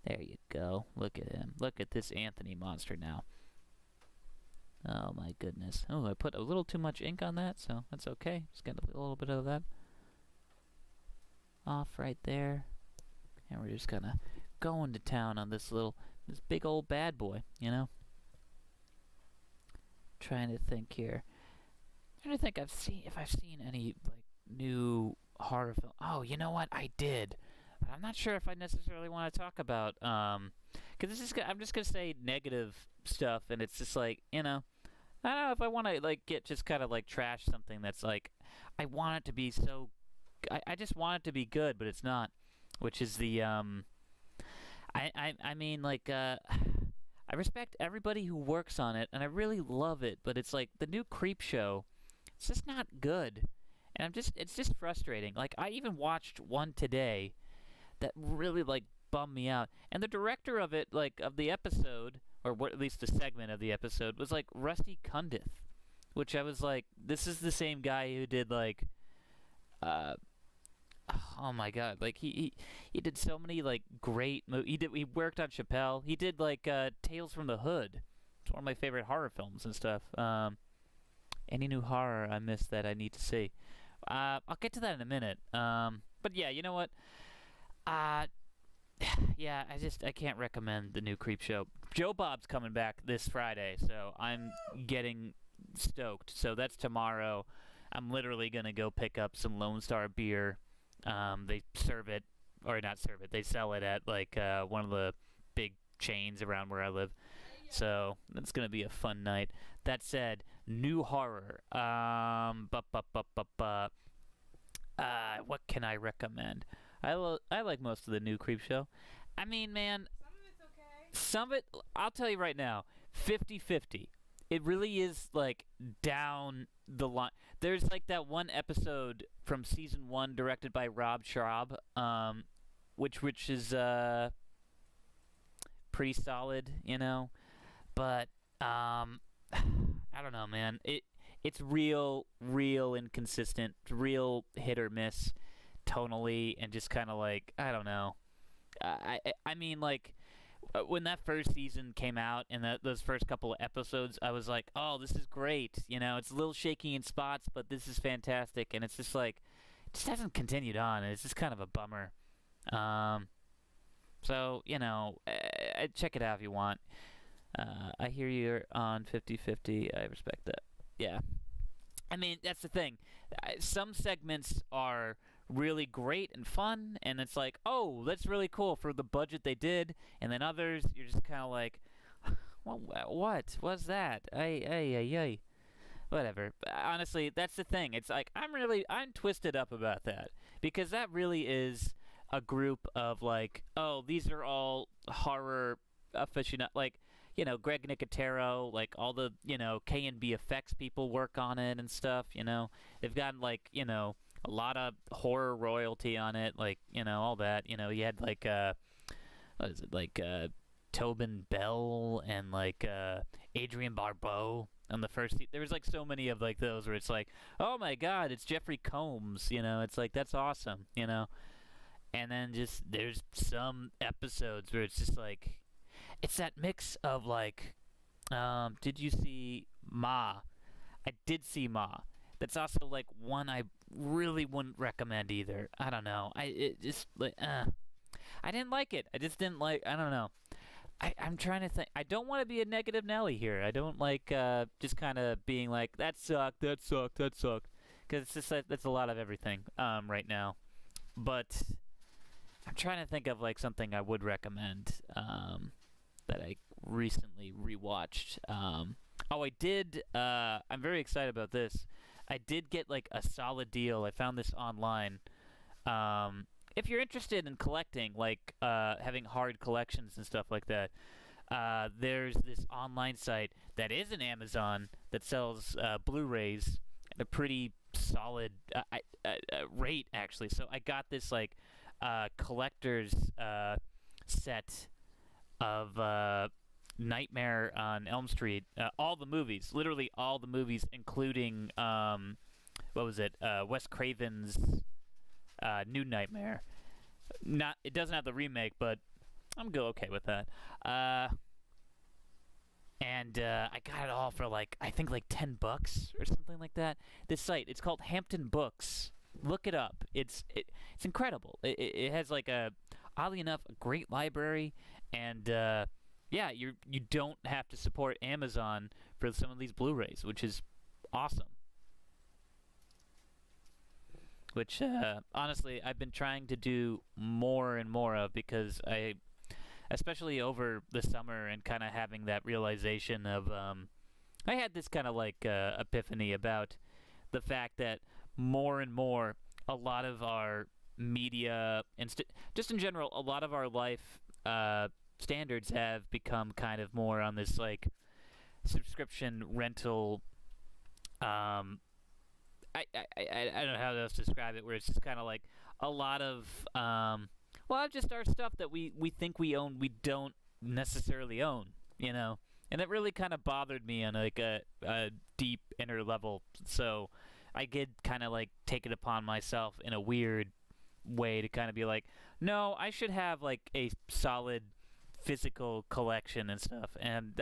There you go. Look at him. Look at this Anthony monster now. Oh my goodness. Oh, I put a little too much ink on that, so that's okay. Just get a little bit of that off right there. And we're just gonna go into town on this big old bad boy, Trying to think here. I don't think if I've seen any new horror film. Oh, you know what? I did. But I'm not sure if I necessarily want to talk about because I'm just gonna say negative stuff, and it's just I don't know if I want to get just kind of trash something that's I want it to be so. I just want it to be good, but it's not. Which is the I mean I respect everybody who works on it, and I really love it, but it's the new Creep Show. It's just not good, and it's just frustrating. I even watched one today that really bummed me out. And the director of it, like of the episode, or what, at least the segment of the episode, was like Rusty Cundiff, which I was like, this is the same guy who did like, oh my god, like he did so many like great he worked on Chappelle. He did like Tales from the Hood. It's one of my favorite horror films and stuff. Any new horror I missed that I need to see? I'll get to that in a minute. But yeah, you know what? Yeah, I can't recommend the new Creep Show. Joe Bob's coming back this Friday, so I'm getting stoked. So that's tomorrow. I'm literally gonna go pick up some Lone Star beer. They serve it, or not serve it. They sell it at like one of the big chains around where I live. So that's gonna be a fun night. That said, new horror. What can I recommend? I like most of the new Creep Show. I mean, man, Some of it's okay. some of it, I'll tell you right now, 50-50. It really is like down the line. There's like that one episode from season 1 directed by Rob Schraub, which is pretty solid, you know. But I don't know, man. It's real inconsistent, real hit or miss tonally, and just kind of like, I don't know. I mean, like, when that first season came out and those first couple of episodes, I was like, oh, this is great. You know, it's a little shaky in spots, but this is fantastic. And it's just like, it just hasn't continued on. And it's just kind of a bummer. So, you know, check it out if you want. I hear you're on 50-50. I respect that. Yeah. I mean, that's the thing. Some segments are really great and fun, and it's like, oh, that's really cool for the budget they did. And then others, you're just kind of like, what was that? Ay. Whatever. But honestly, that's the thing. It's like, I'm twisted up about that, because that really is a group of like, oh, these are all horror aficionados, like, you know, Greg Nicotero, like all the, you know, K&B effects people work on it and stuff, you know. They've got like, you know, a lot of horror royalty on it, like, you know, all that. You know, you had like what is it, like Tobin Bell and like Adrienne Barbeau on the first there was like so many of like those where it's like, oh my god, it's Jeffrey Combs, you know. It's like, that's awesome, you know. And then just there's some episodes where it's just like, it's that mix of like, did you see Ma? I did see Ma. That's also like one I really wouldn't recommend either. I don't know. I didn't like it. I just didn't like. I don't know. I'm trying to think. I don't want to be a negative Nelly here. I don't like just kind of being like, that sucked. Because it's just that's a lot of everything right now. But I'm trying to think of like something I would recommend that I recently rewatched. I did. I'm very excited about this. I did get like a solid deal. I found this online. If you're interested in collecting, like having hard collections and stuff like that, there's this online site that is an Amazon that sells Blu-rays at a pretty solid rate, actually. So I got this like collector's set of Nightmare on Elm Street, all the movies, literally all the movies, including what was it, Wes Craven's New Nightmare. It doesn't have the remake, but I'm okay with that. And I got it all for like, I think like $10 or something like that. This site, it's called Hampton Books. Look it up. It's incredible. It has like oddly enough, a great library, and yeah, you don't have to support Amazon for some of these Blu-rays, which is awesome. Which honestly, I've been trying to do more and more of, because especially over the summer and kind of having that realization of, I had this kind of like epiphany about the fact that more and more, a lot of our media and just in general, a lot of our life standards have become kind of more on this like subscription rental. I don't know how else to describe it, where it's just kind of like a lot of Well, just our stuff that we think we own, we don't necessarily own, you know? And it really kind of bothered me on like a deep inner level. So I did kind of like take it upon myself in a weird way to kind of be like, no, I should have like a solid physical collection and stuff. And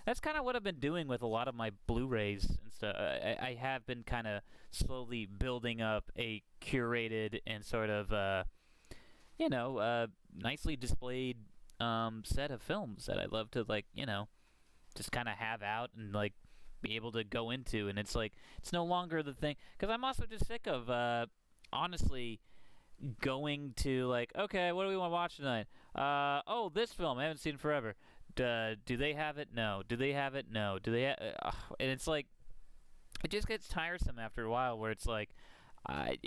that's kind of what I've been doing with a lot of my Blu-rays and stuff. I have been kind of slowly building up a curated and sort of nicely displayed set of films that I love to like, just kind of have out and like be able to go into. And it's like, it's no longer the thing, because I'm also just sick of honestly going to like, okay, what do we want to watch tonight? Oh, this film I haven't seen forever. Do they have it? No. Do they have it? No. Do they and it's like, it just gets tiresome after a while, where it's like, I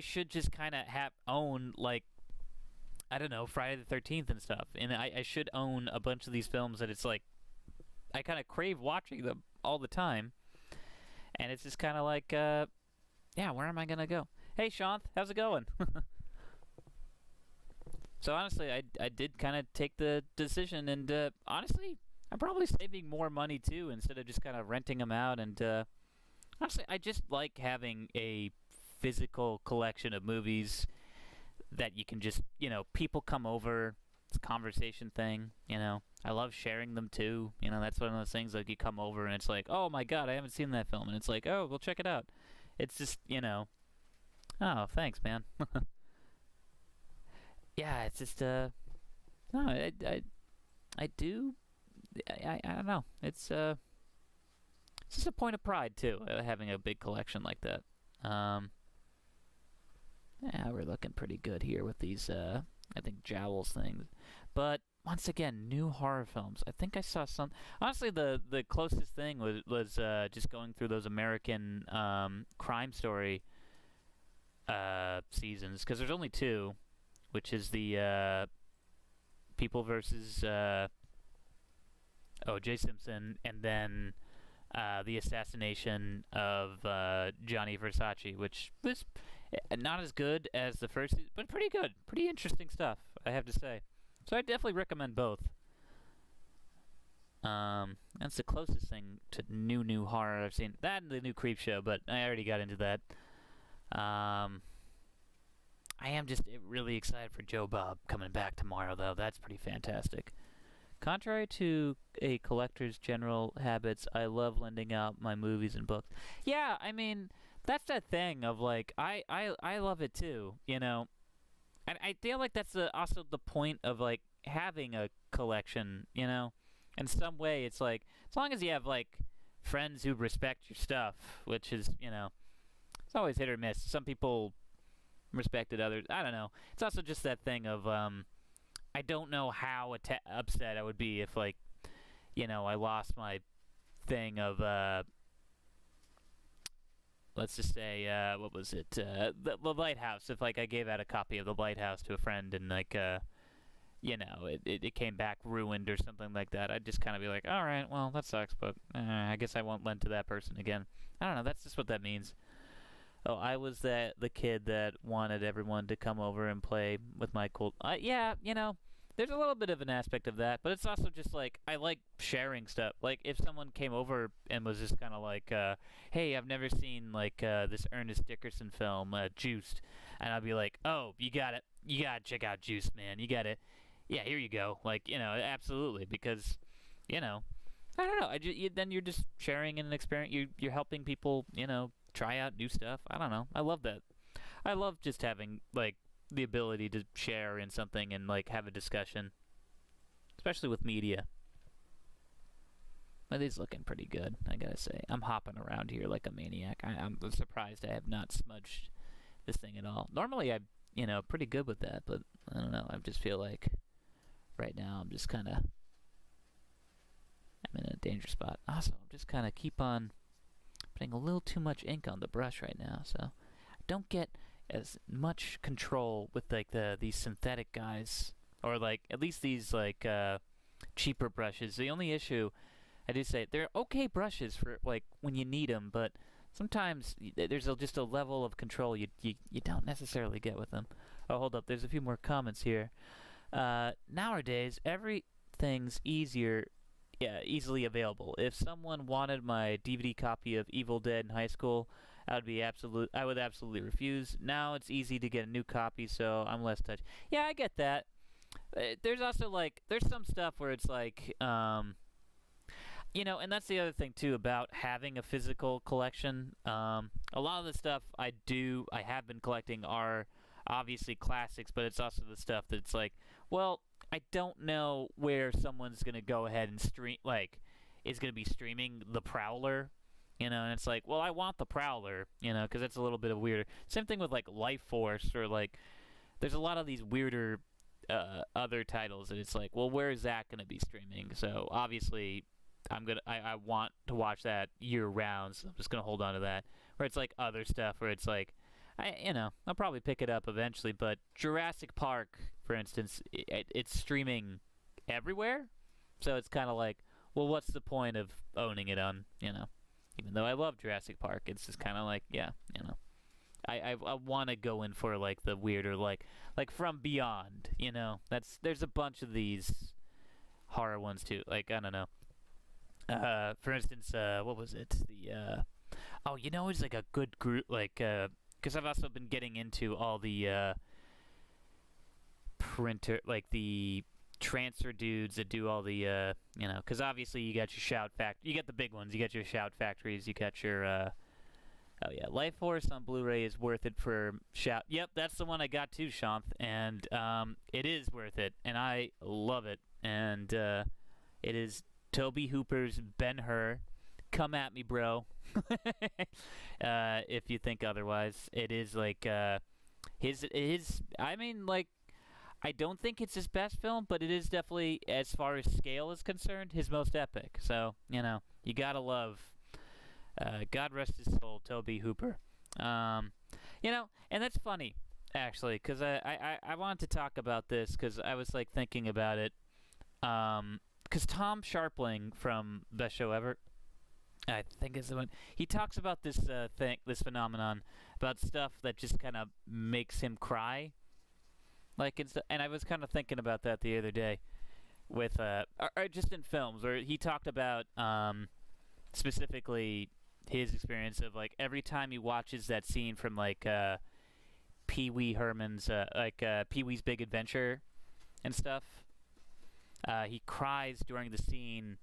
should just kind of own like, I don't know, Friday the 13th and stuff. And I should own a bunch of these films that it's like, I kind of crave watching them all the time. And it's just kind of like, yeah, where am I going to go? Hey, Shanth, how's it going? So honestly, I did kind of take the decision, and honestly, I'm probably saving more money too, instead of just kind of renting them out. And honestly, I just like having a physical collection of movies that you can just, people come over, it's a conversation thing, I love sharing them too, that's one of those things, like you come over and it's like, oh my god, I haven't seen that film, and it's like, oh, well, check it out. It's just, oh, thanks, man. Yeah, it's just, no, I don't know, it's just a point of pride too, having a big collection like that. Yeah, we're looking pretty good here with these, I think, Jowls things. But, once again, new horror films. I think I saw some... Honestly, the closest thing was just going through those American Crime Story seasons. Because there's only two, which is the People versus O.J. Simpson, and then the assassination of Gianni Versace, which was... not as good as the first, but pretty good. Pretty interesting stuff, I have to say. So I definitely recommend both. That's the closest thing to new horror I've seen. That and the new Creepshow, but I already got into that. I am just really excited for Joe Bob coming back tomorrow, though. That's pretty fantastic. Contrary to a collector's general habits, I love lending out my movies and books. Yeah, I mean... that's that thing of like, I love it too, and I feel like that's also the point of like having a collection, in some way. It's like, as long as you have like friends who respect your stuff, which is, it's always hit or miss. Some people respected others, I don't know. It's also just that thing of I don't know how upset I would be if like, I lost my thing of let's just say, what was it? The Lighthouse. If like I gave out a copy of The Lighthouse to a friend and like, it came back ruined or something like that, I'd just kind of be like, all right, well, that sucks, but I guess I won't lend to that person again. I don't know. That's just what that means. Oh, I was the kid that wanted everyone to come over and play with my cool... yeah, there's a little bit of an aspect of that, but it's also just like, I like sharing stuff. Like, if someone came over and was just kind of like, hey, I've never seen, like, this Ernest Dickerson film, Juiced, and I'd be like, oh, you gotta check out Juiced, man. You gotta, yeah, here you go. Like, absolutely, because, I don't know, then you're just sharing an experience. You're helping people, try out new stuff. I don't know. I love that. I love just having, like, the ability to share in something and like have a discussion, especially with media. But it's looking pretty good, I gotta say. I'm hopping around here like a maniac. I'm surprised I have not smudged this thing at all. Normally I'm pretty good with that, but I don't know, I just feel like right now I'm just kind of, I'm in a danger spot. Also, I'm just kind of keep on putting a little too much ink on the brush right now, so I don't get as much control with like these synthetic guys, or like at least these like cheaper brushes. The only issue, I do say, they're okay brushes for like when you need them, but sometimes there's just a level of control you don't necessarily get with them. Oh, hold up. There's a few more comments here. Nowadays, everything's easily available. If someone wanted my DVD copy of Evil Dead in high school, I would absolutely refuse. Now it's easy to get a new copy, so I'm less touched. Yeah, I get that. There's also there's some stuff where it's and that's the other thing too about having a physical collection. A lot of the stuff I have been collecting are obviously classics, but it's also the stuff that's well, I don't know where someone's gonna go ahead and stream, is gonna be streaming The Prowler, and it's well, I want The Prowler, because it's a little bit of weirder. Same thing with Life Force, or there's a lot of these weirder other titles, and it's well, where is that gonna be streaming? So obviously, I want to watch that year round, so I'm just gonna hold on to that. Where it's other stuff, where it's I'll probably pick it up eventually, but Jurassic Park, for instance, it's streaming everywhere, so it's kind of well, what's the point of owning it on, even though I love Jurassic Park, it's just kind of I want to go in for the weirder, like From Beyond, there's a bunch of these horror ones too, I don't know. For instance, what was it? It's a good group, because I've also been getting into all the printer, the transfer dudes that do all the, because obviously you got your you got the big ones, you got your Shout Factories, you got your, Life Force on Blu-ray is worth it for Shout. Yep, that's the one I got too, Shanth, and it is worth it, and I love it, and it is Toby Hooper's Ben-Hur. Come at me, bro. If you think otherwise. It is his I don't think it's his best film, but it is definitely, as far as scale is concerned, his most epic. So, you gotta love, God rest his soul, Toby Hooper. And that's funny, actually, because I wanted to talk about this, because I was thinking about it, because Tom Sharpling from Best Show Ever, I think is the one, he talks about this this phenomenon about stuff that just kind of makes him cry, and I was kind of thinking about that the other day with or just in films, where he talked about specifically his experience of every time he watches that scene from Pee Wee Herman's Pee Wee's Big Adventure and stuff. He cries during the scene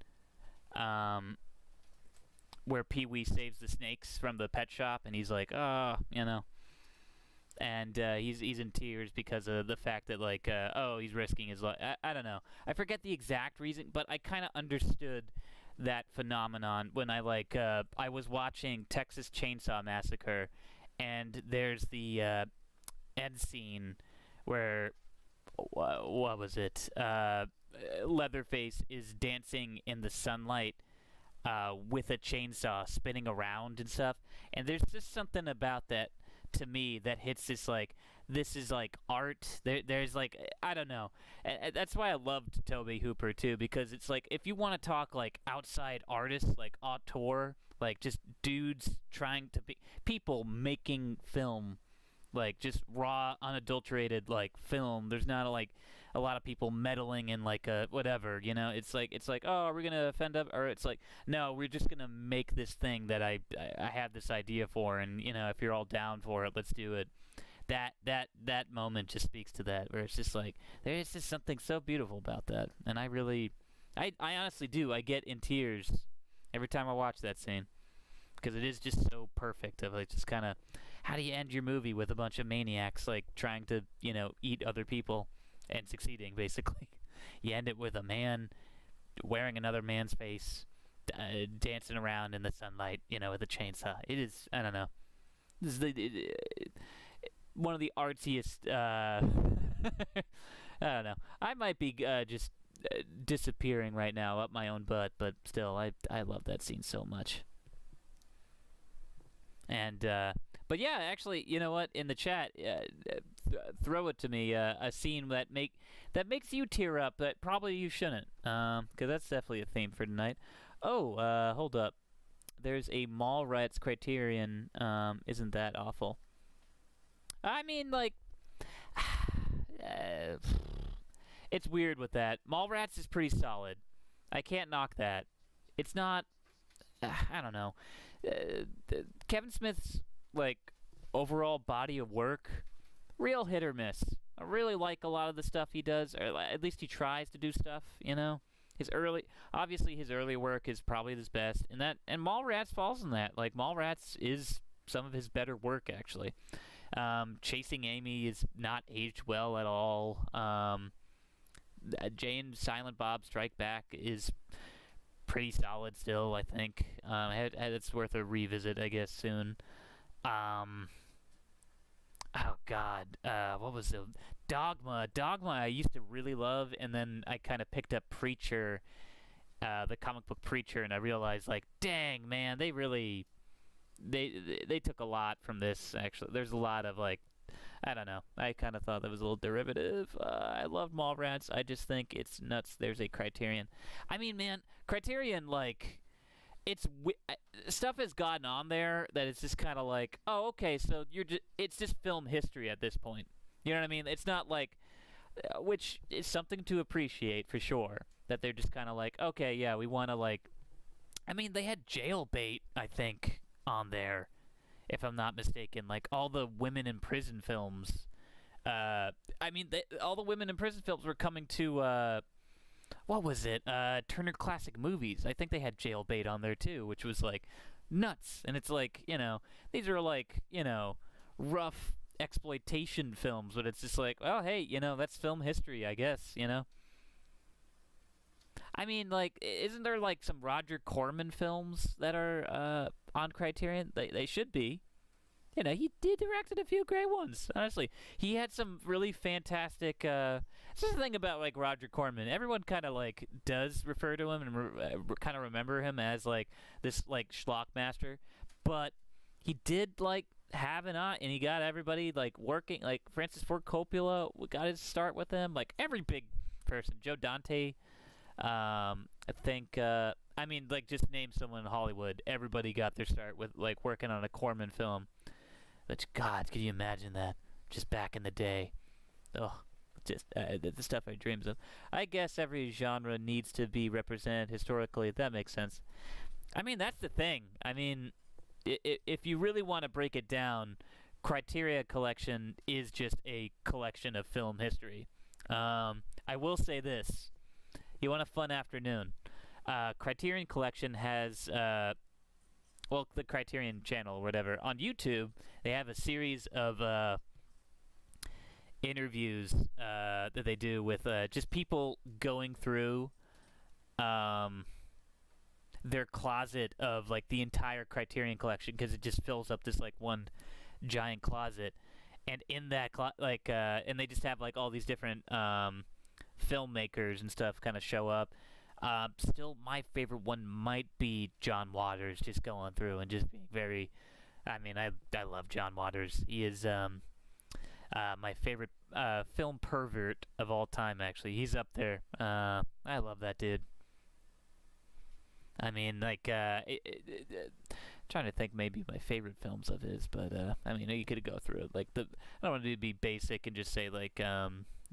where Pee Wee saves the snakes from the pet shop, and he's and he's in tears because of the fact that he's risking his life. I don't know. I forget the exact reason, but I kind of understood that phenomenon when I was watching Texas Chainsaw Massacre, and there's the end scene where what was it? Leatherface is dancing in the sunlight with a chainsaw spinning around and stuff, and there's just something about that to me that hits this is art. There's I don't know. That's why I loved Toby Hooper too, because it's if you want to talk outside artists, auteur, just dudes trying to be people making film, just raw, unadulterated film. There's not a lot of people meddling in a whatever, it's oh, are we gonna offend up, or it's no, we're just gonna make this thing that I have this idea for, and if you're all down for it, let's do it. That moment just speaks to that, where it's just there is just something so beautiful about that, and I honestly do. I get in tears every time I watch that scene, because it is just so perfect of just kind of, how do you end your movie with a bunch of maniacs trying to eat other people and succeeding, basically. You end it with a man wearing another man's face, dancing around in the sunlight, with a chainsaw. It is, I don't know, this is one of the artsiest, I don't know. I might be just disappearing right now up my own butt, but still, I love that scene so much. And, but yeah, actually, you know what? In the chat, throw it to me. A scene that makes you tear up, but probably you shouldn't, because that's definitely a theme for tonight. Oh, hold up. there's a Mallrats Criterion. Isn't that awful? I mean, like, uh, it's weird with that. Mallrats is pretty solid. I can't knock that. It's not. I don't know. Kevin Smith's like overall body of work, real hit or miss. I really like a lot of the stuff he does, or at least he tries to do stuff. You know, obviously his early work is probably his best, and Mallrats falls in that. Like Mallrats is some of his better work actually. Chasing Amy is not aged well at all. Jay and Silent Bob Strike Back is pretty solid still, I think. It's worth a revisit, I guess, soon. Oh God, what was it? Dogma. Dogma I used to really love, and then I kind of picked up Preacher, the comic book Preacher, and I realized, like, dang, man, they really, they took a lot from this, actually. There's a lot of, like, I don't know. I kind of thought that was a little derivative. I love Mallrats. I just think it's nuts. There's a Criterion. I mean, man, Criterion, like, stuff has gotten on there that it's just kind of like, oh, okay, so it's just film history at this point. You know what I mean? It's not like, which is something to appreciate for sure, that they're just kind of like, okay, yeah, we want to, like, I mean, they had Jailbait, I think, on there, if I'm not mistaken. Like, all the women in prison films. I mean, all the women in prison films were coming to, what was it? Turner Classic Movies. I think they had Jailbait on there, too, which was, like, nuts. And it's like, you know, these are, like, you know, rough exploitation films, but it's just like, well, hey, you know, that's film history, I guess, you know? I mean, like, isn't there, like, some Roger Corman films that are on Criterion? They should be. You know, he directed a few great ones, honestly. He had some really fantastic... That's the thing about, like, Roger Corman. Everyone kind of, like, does refer to him and kind of remember him as, like, this, like, schlock master. But he did, like, have an eye, and he got everybody, like, working. Like, Francis Ford Coppola got his start with him. Like, every big person. Joe Dante... I think, I mean, like, just name someone in Hollywood. Everybody got their start with, like, working on a Corman film. Which, God, could you imagine that? Just back in the day. Oh, just the stuff I dreams of. I guess every genre needs to be represented historically. That makes sense. I mean, that's the thing. I mean, if you really want to break it down, Criteria Collection is just a collection of film history. I will say this. You want a fun afternoon. Criterion Collection has, well, the Criterion Channel or whatever. On YouTube, they have a series of interviews that they do with just people going through their closet of, like, the entire Criterion Collection, because it just fills up this, like, one giant closet. And in that, and they just have, like, all these different... filmmakers and stuff kind of show up. Still, my favorite one might be John Waters, just going through and just being very... I mean, I love John Waters. He is my favorite film pervert of all time, actually. He's up there. I love that dude. I mean, like, trying to think maybe my favorite films of his, but, I mean, you could go through it. Like, I don't want to be basic and just say, like,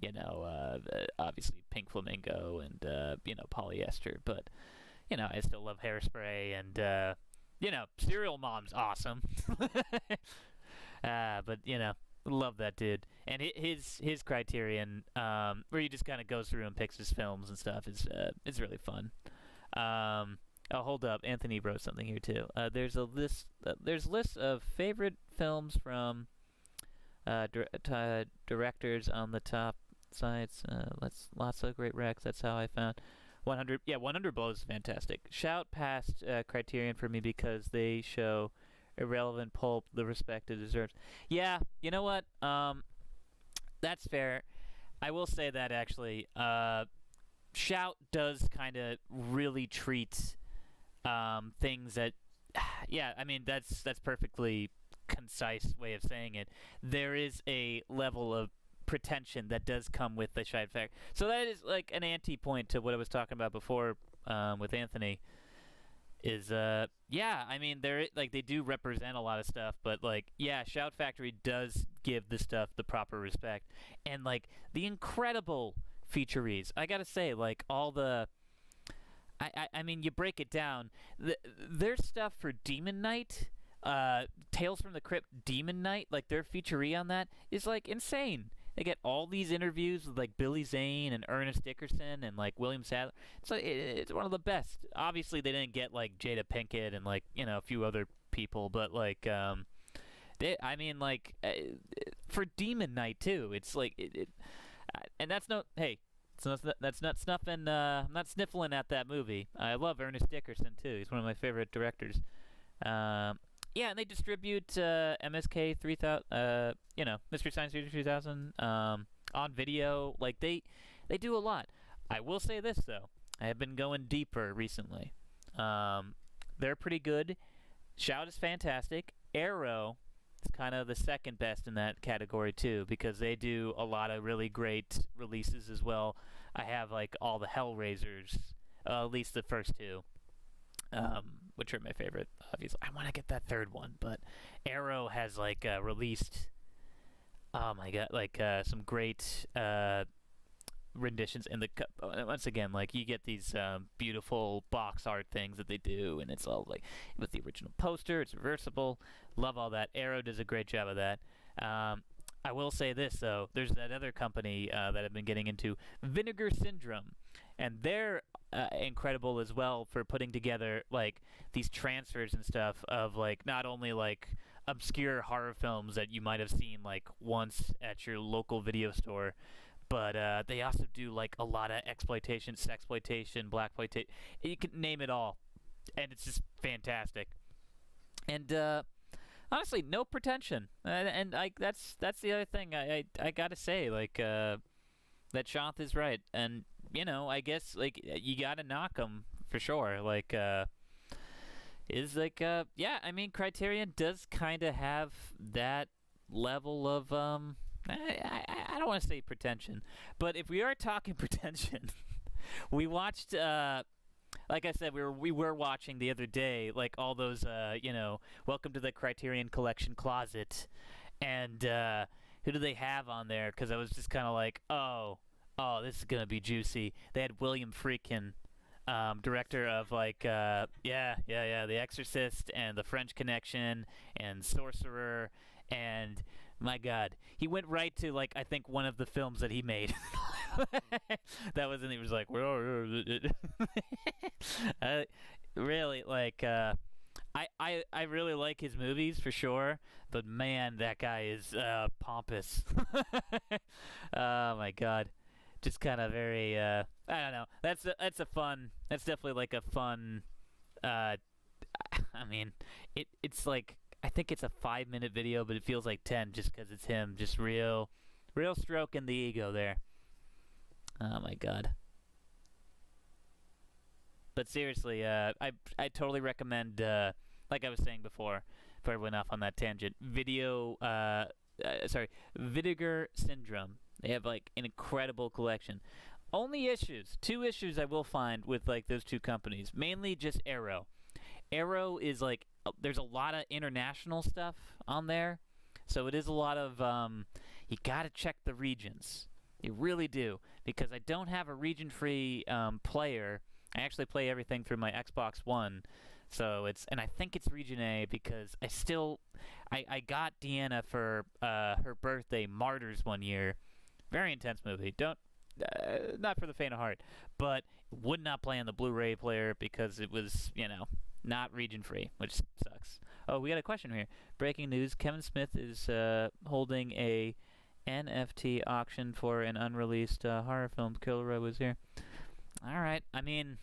you know, obviously Pink Flamingo and, you know, Polyester, but, you know, I still love Hairspray and, you know, Serial Mom's awesome. But, you know, love that dude. And his Criterion, where he just kind of goes through and picks his films and stuff, is really fun. Oh, hold up. Anthony wrote something here, too. There's a list, there's lists of favorite films from directors on the top sites. Lots of great recs. That's how I found 100. Yeah, 100 Blows is fantastic. Shout past Criterion for me because they show irrelevant pulp the respect it deserves. Yeah, you know what? That's fair. I will say that actually. Shout does kind of really treat things that, yeah, I mean that's perfectly concise way of saying it. There is a level of pretension that does come with the Shout fact. So that is like an anti-point to what I was talking about before with Anthony. is yeah, I mean they're like they do represent a lot of stuff, but like yeah, Shout Factory does give the stuff the proper respect, and like the incredible featurees. I gotta say, like all the I mean, you break it down. Their stuff for Demon Knight, Tales from the Crypt Demon Knight, like their featuree on that is like insane. They get all these interviews with like Billy Zane and Ernest Dickerson and like William Sadler. So it's one of the best. Obviously, they didn't get like Jada Pinkett and like a few other people, but like I mean like for Demon Knight too. It's like and that's no hey. So that's not snuffing. I'm not sniffling at that movie. I love Ernest Dickerson too. He's one of my favorite directors. Yeah, and they distribute MSK 3000. Mystery Science Theater 3000 on video. Like they do a lot. I will say this though. I have been going deeper recently. They're pretty good. Shout is fantastic. Arrow is kind of the second best in that category too, because they do a lot of really great releases as well. I have like all the Hellraisers, at least the first two, which are my favorite. Obviously, I want to get that third one, but Arrow has like released. Oh my god! Like some great renditions in the once again, like you get these beautiful box art things that they do, and it's all like with the original poster. It's reversible. Love all that. Arrow does a great job of that. I will say this though, there's that other company that I've been getting into, Vinegar Syndrome, and they're incredible as well for putting together like these transfers and stuff of like not only like obscure horror films that you might have seen like once at your local video store, but they also do like a lot of exploitation, sexploitation, blaxploitation. You can name it all, and it's just fantastic. And honestly, no pretension, and that's the other thing I gotta say, like that Shanth is right, and I guess like you gotta knock them for sure, like is like yeah, I mean Criterion does kind of have that level of I don't want to say pretension, but if we are talking pretension, we watched like I said, we were watching the other day, like all those, Welcome to the Criterion Collection closet, and who do they have on there? Because I was just kind of like, oh, this is gonna be juicy. They had William Friedkin, director of like, The Exorcist and The French Connection and Sorcerer, and my God, he went right to like I think one of the films that he made. That was, and he was like, really like I really like his movies for sure, but man, that guy is pompous. Oh my God, just kind of very I don't know. That's definitely like a fun. I mean, it's like I think it's a 5-minute video, but it feels like 10 just because it's him, just real stroking the ego there. Oh my God. But seriously, I totally recommend, like I was saying before I went off on that tangent, Vinegar Syndrome. They have like an incredible collection. Two issues I will find with like those two companies, mainly just Arrow. Arrow is like, there's a lot of international stuff on there, so it is a lot of, you gotta check the regions. You really do, because I don't have a region-free player. I actually play everything through my Xbox One, so and I think it's Region A because I got Deanna for her birthday, Martyrs, one year. Very intense movie. Not for the faint of heart, but would not play on the Blu-ray player because it was, not region-free, which sucks. Oh, we got a question here. Breaking news, Kevin Smith is holding a NFT auction for an unreleased horror film. Kilroy was here. All right. I mean,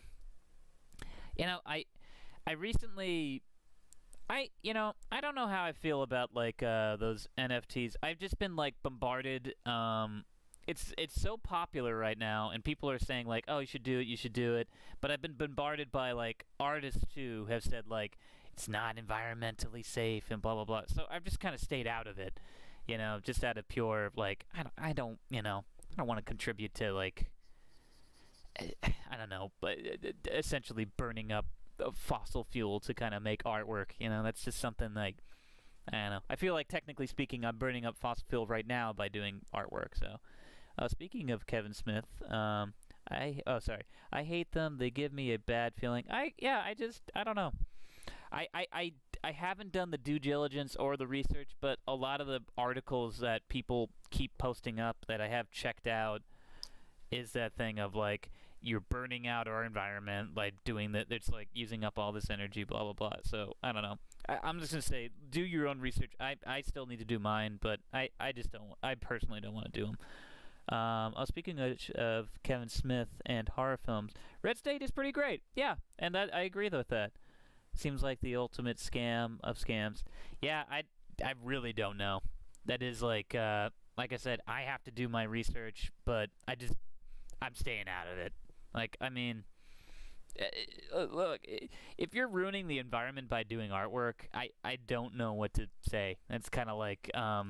I recently, I don't know how I feel about like those NFTs. I've just been like bombarded. It's so popular right now, and people are saying like, oh, you should do it. But I've been bombarded by like artists too who have said like it's not environmentally safe and blah blah blah. So I've just kind of stayed out of it. Just out of pure like I don't want to contribute to like I don't know, but essentially burning up fossil fuel to kind of make artwork. You know, that's just something like I don't know. I feel like technically speaking, I'm burning up fossil fuel right now by doing artwork. So, speaking of Kevin Smith, I hate them. They give me a bad feeling. I don't know. I haven't done the due diligence or the research, but a lot of the articles that people keep posting up that I have checked out is that thing of like you're burning out our environment, like doing that. It's like using up all this energy, blah blah blah. So I don't know. I'm just gonna say, do your own research. I still need to do mine, but I just don't. I personally don't want to do them. Speaking of Kevin Smith and horror films, Red State is pretty great. Yeah, and that I agree with that. Seems like the ultimate scam of scams. Yeah, I really don't know. That is like I said, I have to do my research, but I'm staying out of it. Like, I mean, look, if you're ruining the environment by doing artwork, I don't know what to say. It's kind of like I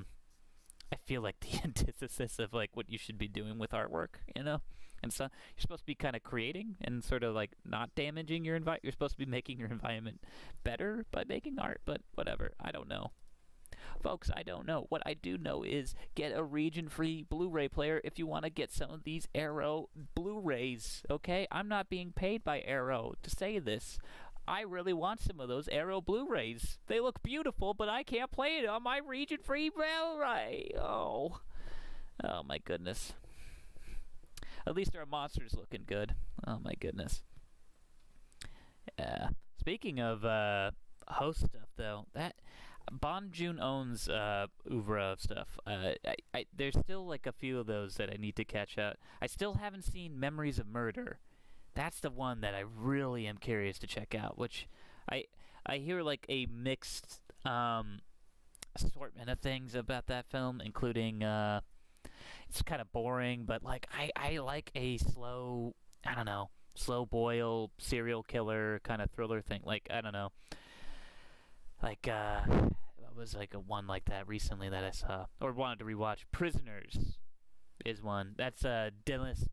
feel like the antithesis of like what you should be doing with artwork, you know? And so you're supposed to be kind of creating and sort of like not damaging your environment. You're supposed to be making your environment better by making art, but whatever. I don't know. Folks, I don't know. What I do know is get a region-free Blu-ray player if you want to get some of these Arrow Blu-rays, okay? I'm not being paid by Arrow to say this. I really want some of those Arrow Blu-rays. They look beautiful, but I can't play it on my region-free Blu-ray. Oh, my goodness. At least our monster's looking good. Oh, my goodness. Speaking of host stuff, though, that Bon Joon-ho's oeuvre stuff, there's still like a few of those that I need to catch up. I still haven't seen Memories of Murder. That's the one that I really am curious to check out, which I hear like a mixed assortment of things about that film, including it's kind of boring, but like I like a slow boil serial killer kind of thriller thing. Like, I don't know. Like what was like a one like that recently that I saw or wanted to rewatch. Prisoners is one. That's Denis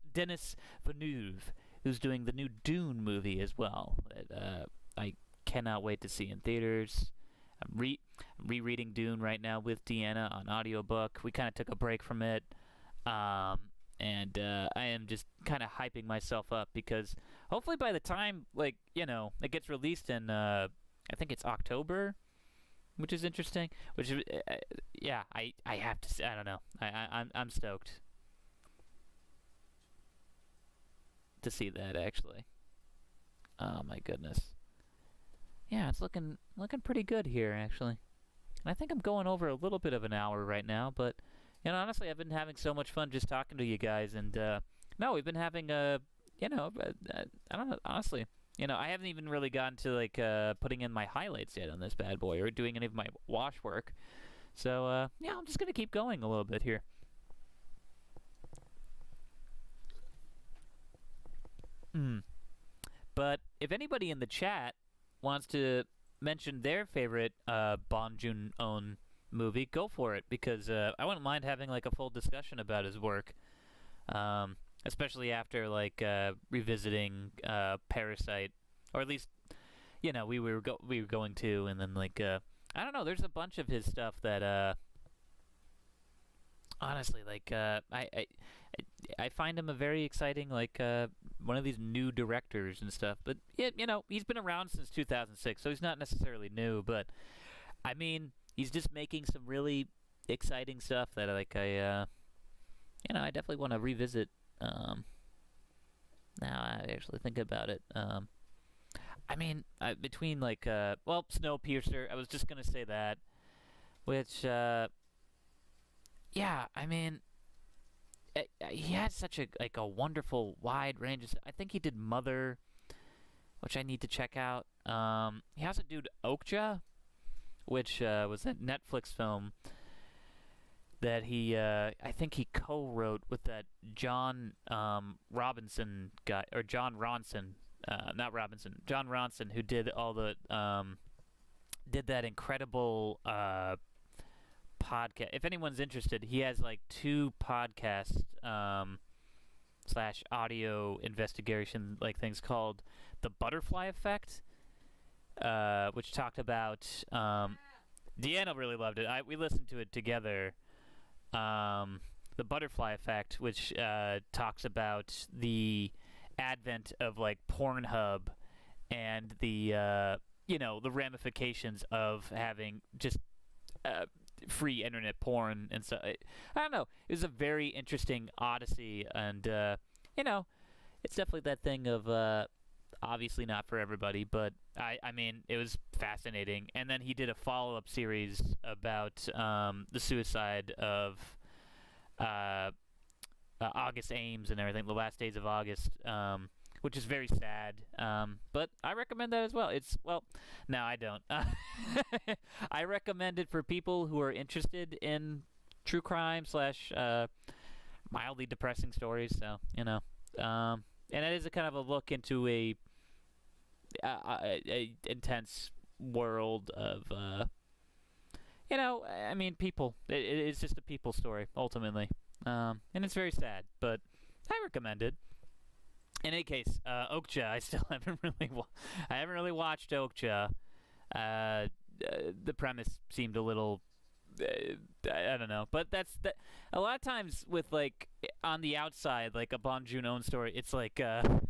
Villeneuve, who's doing the new Dune movie as well. That I cannot wait to see in theaters. I'm rereading Dune right now with Deanna on audiobook. We kind of took a break from it. And I am just kind of hyping myself up because hopefully by the time, like, you know, it gets released in, I think it's October, which is interesting, which is, yeah, I have to say, I don't know. I'm stoked to see that, actually. Oh, my goodness. Yeah, it's looking pretty good here, actually. And I think I'm going over a little bit of an hour right now, but you know, honestly, I've been having so much fun just talking to you guys, and no, we've been having I don't know, honestly, you know, I haven't even really gotten to like putting in my highlights yet on this bad boy or doing any of my wash work. So yeah, I'm just gonna keep going a little bit here. But if anybody in the chat wants to mention their favorite Bong Joon-ho movie, go for it, because I wouldn't mind having like a full discussion about his work, especially after like revisiting Parasite, or at least, you know, we were going to, and then like I don't know, there's a bunch of his stuff that honestly, like I find him a very exciting, like one of these new directors and stuff. But yeah, you know, he's been around since 2006, so he's not necessarily new, but I mean, he's just making some really exciting stuff that like I definitely want to revisit. Now I actually think about it. I mean, between like Snowpiercer, I was just gonna say that, which yeah, I mean, he had such a wonderful wide range of. I think he did Mother, which I need to check out. He also did Okja, which was a Netflix film that he, I think he co-wrote with that John Robinson guy, or John Ronson, not Robinson, John Ronson, who did all the, did that incredible podcast. If anyone's interested, he has like 2 podcasts / audio investigation like things called The Butterfly Effect which talked about Deanna really loved it. We listened to it together. The Butterfly Effect, which talks about the advent of like Pornhub and the the ramifications of having just free internet porn and so. I don't know. It was a very interesting odyssey, and it's definitely that thing of obviously not for everybody, but I mean, it was fascinating. And then he did a follow-up series about the suicide of August Ames and everything, the last days of August, which is very sad. But I recommend that as well. No, I don't. I recommend it for people who are interested in true crime slash mildly depressing stories. So and it is a kind of a look into a intense world of I mean, people. It's just a people story ultimately, and it's very sad, but I recommend it. In any case, Okja, I still haven't really watched Okja. The premise seemed a little, I don't know, but that's that. A lot of times with like on the outside, like a Bong Joon-ho story, it's like a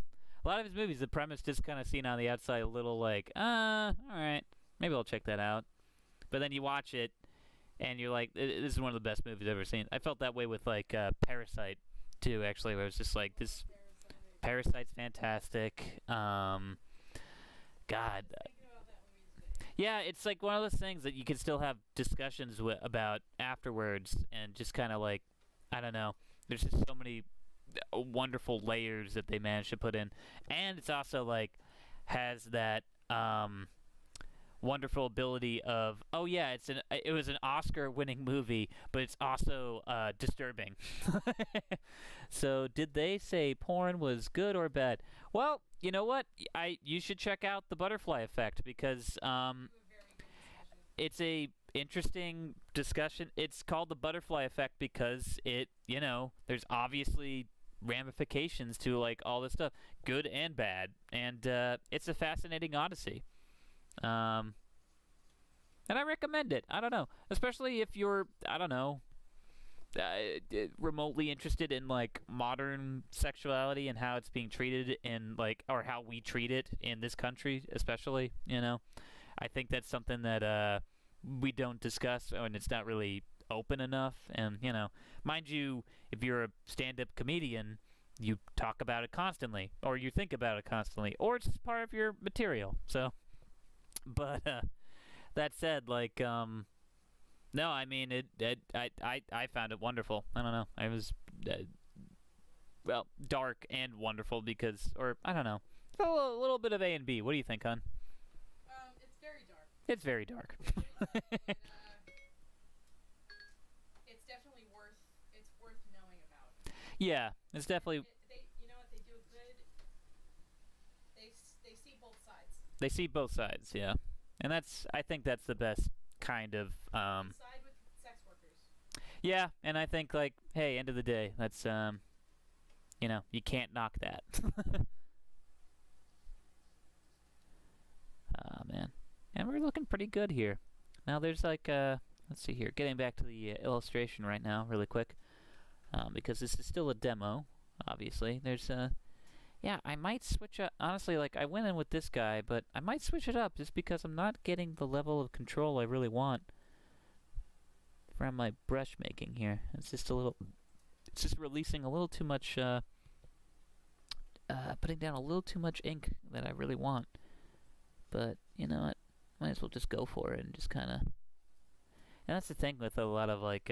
lot of his movies, the premise just kind of seen on the outside a little like, all right, maybe I'll check that out. But then you watch it, and you're like, this is one of the best movies I've ever seen. I felt that way with like Parasite too, actually, where it was just like this. Parasite's fantastic. God. Yeah, it's like one of those things that you can still have discussions about afterwards, and just kind of like, I don't know. There's just so many wonderful layers that they managed to put in, and it's also like has that wonderful ability of, oh yeah, it was an Oscar-winning movie, but it's also disturbing. So did they say porn was good or bad? Well, you know what? You should check out The Butterfly Effect, because it's a interesting discussion. It's called The Butterfly Effect because there's obviously ramifications to like all this stuff, good and bad, and it's a fascinating odyssey. And I recommend it. I don't know, especially if you're, I don't know, remotely interested in like modern sexuality and how it's being treated in like, or how we treat it in this country, especially. I think that's something that we don't discuss, and it's not really open enough. And mind you, if you're a stand-up comedian, you talk about it constantly, or you think about it constantly, or it's part of your material. So, but that said, like, no, I mean, I found it wonderful. I don't know. I was, dark and wonderful because, or I don't know, a little bit of A and B. What do you think, hon? It's very dark. It's very dark. It's definitely worth knowing about. Yeah, it's definitely. You know what they do good? They see both sides. They see both sides, yeah, and I think that's the best kind of. Side with sex workers. Yeah, and I think like, hey, end of the day, that's you can't knock that. Oh man, and we're looking pretty good here. Now there's like let's see here, getting back to the illustration right now, really quick, because this is still a demo. Obviously, there's yeah, I might switch up. Honestly, like I went in with this guy, but I might switch it up just because I'm not getting the level of control I really want from my brush making here. It's just releasing a little too much, putting down a little too much ink that I really want. But you know what? Might as well just go for it and just kind of. And that's the thing with a lot of like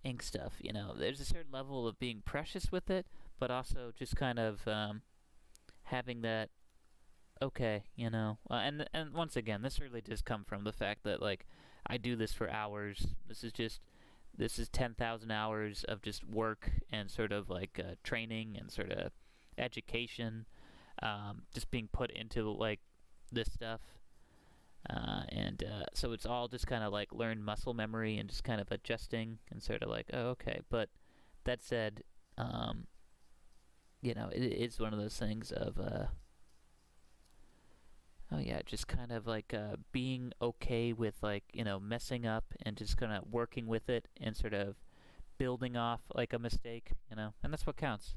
ink stuff. There's a certain level of being precious with it, but also just kind of having that, okay, and once again, this really does come from the fact that like I do this for hours. This is 10,000 hours of just work and sort of like training and sort of education, just being put into like this stuff, and so it's all just kind of like learned muscle memory and just kind of adjusting and sort of like, oh, okay. But that said, it is one of those things of Oh yeah, just kind of like being okay with like messing up and just kind of working with it and sort of building off like a mistake, and that's what counts.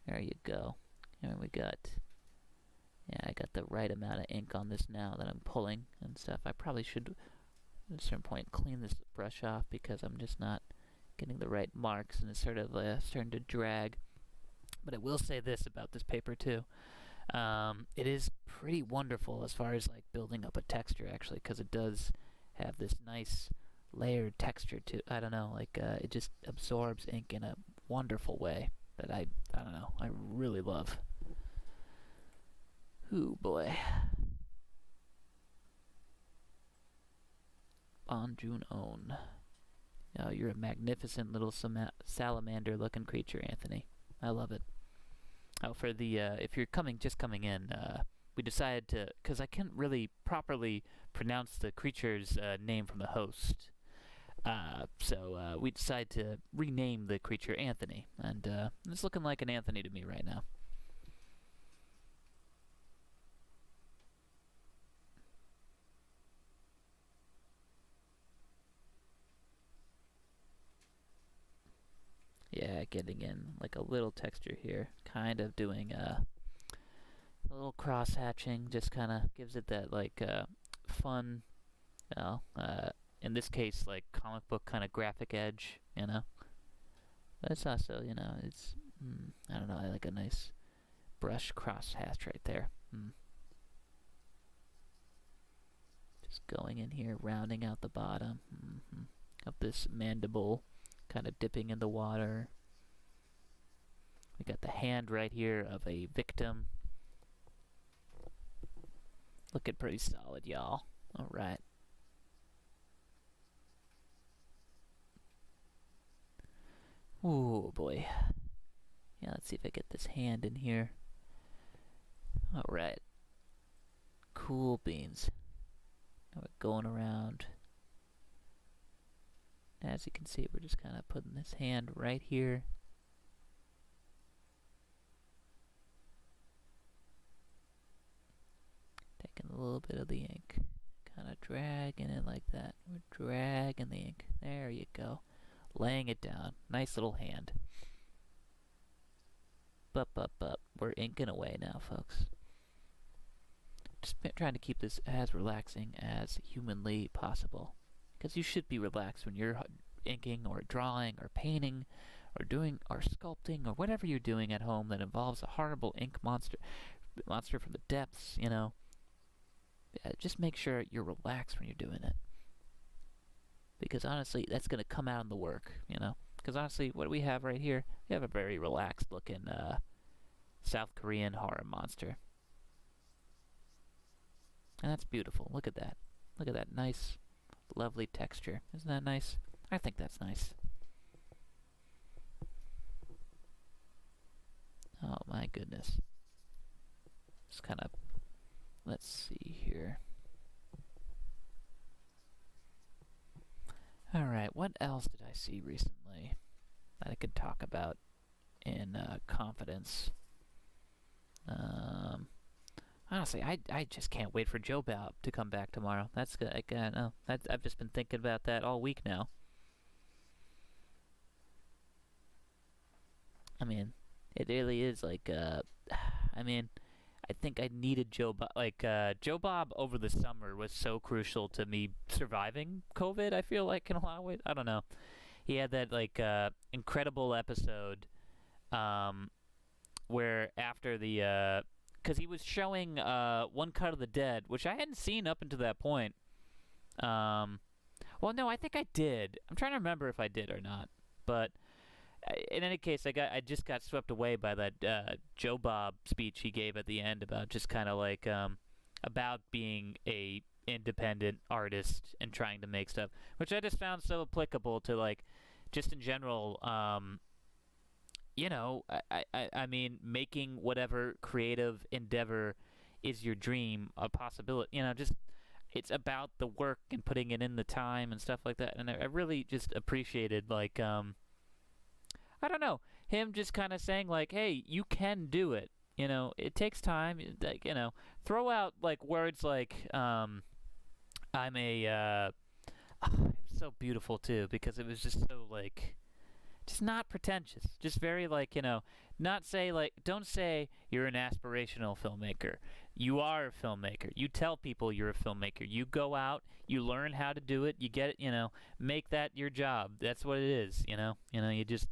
There you go. Here we got. Yeah, I got the right amount of ink on this now that I'm pulling and stuff. I probably should, at a certain point, clean this brush off because I'm just not getting the right marks and it's sort of starting to drag. But I will say this about this paper too. It is pretty wonderful as far as like building up a texture actually, because it does have this nice layered texture to. I don't know, like it just absorbs ink in a wonderful way that I don't know, I really love. Ooh boy. Bon Joon-on. Oh, you're a magnificent little salamander-looking creature, Anthony. I love it. Oh, for the if you're just coming in, we decided to, because I can't really properly pronounce the creature's name from the host. So we decided to rename the creature Anthony, and it's looking like an Anthony to me right now. Yeah, getting in like a little texture here, kind of doing a little cross hatching, just kind of gives it that like fun, in this case like comic book kind of graphic edge, But it's also, it's I don't know, I like a nice brush cross hatch right there. Just going in here, rounding out the bottom of this mandible. Kind of dipping in the water. We got the hand right here of a victim. Looking pretty solid, y'all. Alright. Ooh, boy. Yeah, let's see if I get this hand in here. Alright. Cool beans. Now we're going around. As you can see, we're just kind of putting this hand right here. Taking a little bit of the ink. Kind of dragging it like that. We're dragging the ink. There you go. Laying it down. Nice little hand. Bup. We're inking away now, folks. Just trying to keep this as relaxing as humanly possible. Because you should be relaxed when you're inking or drawing or painting or doing or sculpting or whatever you're doing at home that involves a horrible ink monster from the depths, Just make sure you're relaxed when you're doing it. Because honestly, that's going to come out in the work, Because honestly, what do we have right here? We have a very relaxed looking South Korean horror monster. And that's beautiful. Look at that. Look at that nice, lovely texture. Isn't that nice? I think that's nice. Oh my goodness. Just kind of, let's see here. Alright, what else did I see recently that I could talk about in confidence? Honestly, I just can't wait for Joe Bob to come back tomorrow. That's good. I've just been thinking about that all week now. I mean, it really is like, I mean, I think I needed Joe Bob. Like, Joe Bob over the summer was so crucial to me surviving COVID, I feel like, in a lot of ways. I don't know. He had that, like, incredible episode, where after the, because he was showing One Cut of the Dead, which I hadn't seen up until that point. Well, no, I think I did. I'm trying to remember if I did or not. But in any case, I just got swept away by that Joe Bob speech he gave at the end about just kind of like about being a independent artist and trying to make stuff, which I just found so applicable to like just in general. I mean, making whatever creative endeavor is your dream a possibility. Just it's about the work and putting it in the time and stuff like that. And I really just appreciated I don't know, him just kind of saying like, hey, you can do it. it takes time. Like, throw out like words like I'm a it's so beautiful too because it was just so like just not pretentious. Just very like, not say like don't say you're an aspirational filmmaker. You are a filmmaker. You tell people you're a filmmaker. You go out, you learn how to do it, you get it, make that your job. That's what it is. You just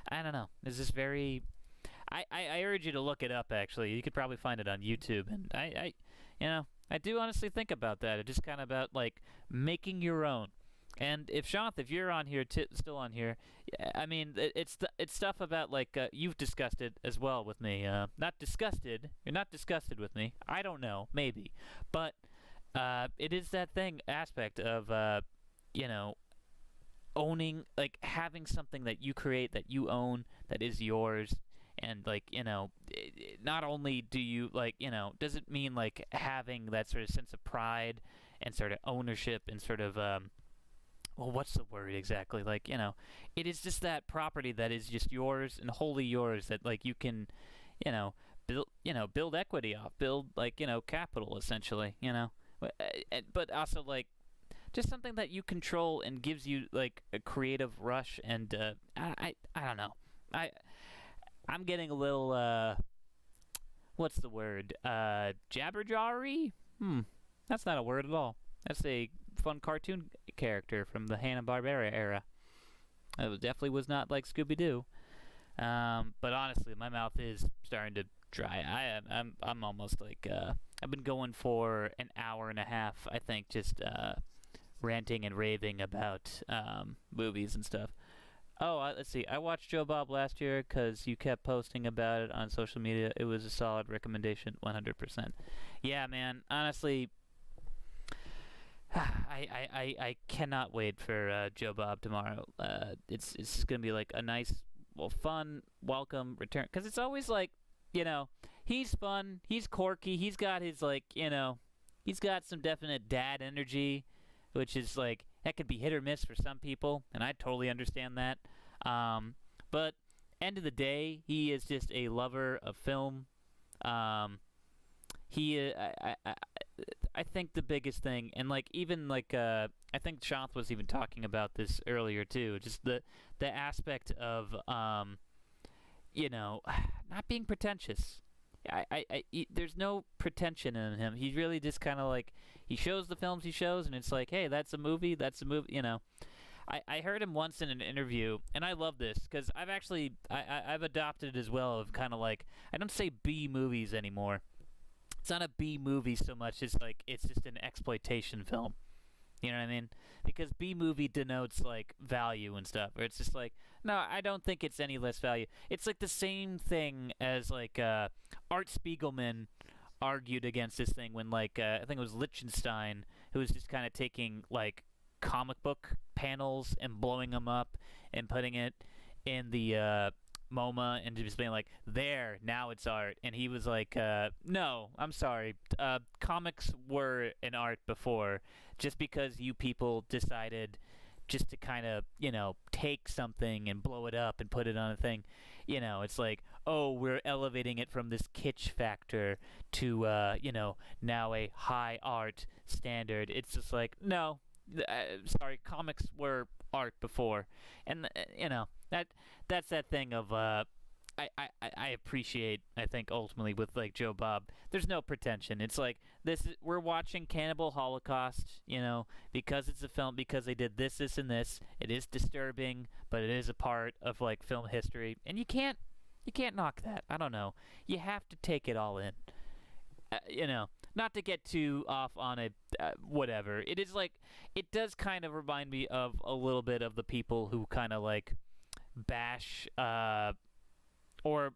I don't know. It's just very I urge you to look it up actually. You could probably find it on YouTube and I do honestly think about that. It's just kind of about like making your own. And if Shanth, if you're on here, still on here, I mean, it's stuff about like you've discussed it as well with me. Not disgusted. You're not disgusted with me. I don't know, maybe, but it is that thing aspect of owning, like having something that you create, that you own, that is yours. And like not only do you like does it mean like having that sort of sense of pride and sort of ownership and sort of well, what's the word exactly? Like, it is just that property that is just yours and wholly yours that like you can, build equity off, build like, capital essentially, but also like just something that you control and gives you like a creative rush and I don't know. I'm getting a little what's the word? Jabberjawry? That's not a word at all. That's a fun cartoon character from the Hanna-Barbera era. It definitely was not like Scooby-Doo. But honestly, my mouth is starting to dry. I'm almost like I've been going for an hour and a half, I think, just ranting and raving about movies and stuff. Oh, let's see. I watched Joe Bob last year because you kept posting about it on social media. It was a solid recommendation, 100%. Yeah, man. Honestly, I cannot wait for Joe Bob tomorrow. It's gonna be like a nice, fun welcome return because it's always like, he's fun, he's quirky, he's got his like, he's got some definite dad energy, which is like that could be hit or miss for some people, and I totally understand that. But end of the day, he is just a lover of film. He I think the biggest thing, and like even like I think Shanth was even talking about this earlier too, just the aspect of not being pretentious. There's no pretension in him. He's really just kind of like he shows the films he shows, and it's like, hey, that's a movie. That's a movie. I heard him once in an interview, and I love this because I've actually I've adopted it as well. Of kind of like I don't say B movies anymore. It's not a B movie so much. It's like it's just an exploitation film. You know what I mean? Because B movie denotes like value and stuff. Or it's just like, no, I don't think it's any less value. It's like the same thing as like Art Spiegelman argued against this thing when like I think it was Lichtenstein who was just kind of taking like comic book panels and blowing them up and putting it in the MoMA and just being like, there, now it's art. And he was like, no, I'm sorry. Comics were an art before. Just because you people decided just to kind of, take something and blow it up and put it on a thing, it's like, oh, we're elevating it from this kitsch factor to, now a high art standard. It's just like, no, sorry, comics were art before. And, that's that thing of I appreciate, I think, ultimately with like Joe Bob, there's no pretension. It's like we're watching Cannibal Holocaust, because it's a film, because they did this, and this. It is disturbing, but it is a part of like film history, and you can't knock that. I don't know. You have to take it all in. Not to get too off on a whatever. It is like it does kind of remind me of a little bit of the people who kind of like bash or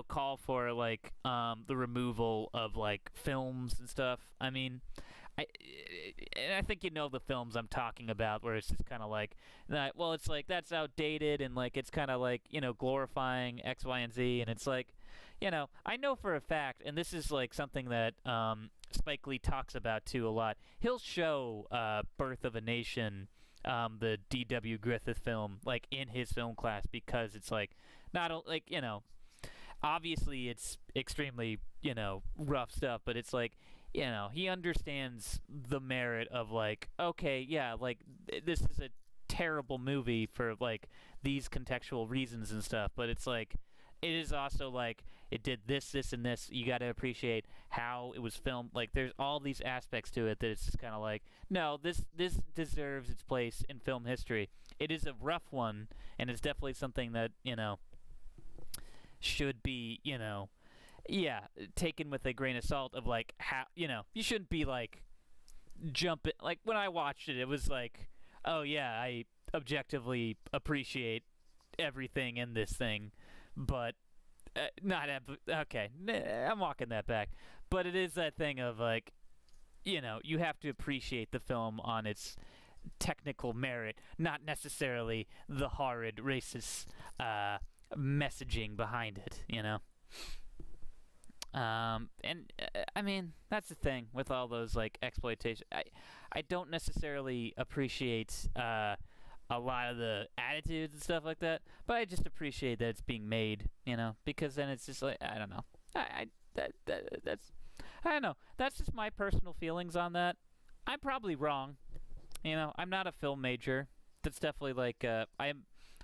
call for like the removal of like films and stuff. I mean, I think the films I'm talking about, where it's just kind of like that. Well, it's like that's outdated and like it's kind of like glorifying X, Y, and Z, and it's like I know for a fact, and this is like something that Spike Lee talks about too a lot. He'll show Birth of a Nation, the D.W. Griffith film, like in his film class because it's like not like obviously it's extremely, rough stuff, but it's like, he understands the merit of like, okay, yeah, like this is a terrible movie for like these contextual reasons and stuff, but it's like it is also like it did this and this. You got to appreciate how it was filmed. Like there's all these aspects to it that it's just kind of like, no, this deserves its place in film history. It is a rough one, and it's definitely something that should be yeah, taken with a grain of salt. Of like how you shouldn't be like jumping. Like when I watched it, it was like, oh yeah, I objectively appreciate everything in this thing, but okay. I'm walking that back, but it is that thing of like, you have to appreciate the film on its technical merit, not necessarily the horrid racist messaging behind it. And I mean, that's the thing with all those like exploitation. I don't necessarily appreciate a lot of the attitudes and stuff like that, but I just appreciate that it's being made, because then it's just like, I don't know. That's I don't know. That's just my personal feelings on that. I'm probably wrong. I'm not a film major. That's definitely like I'm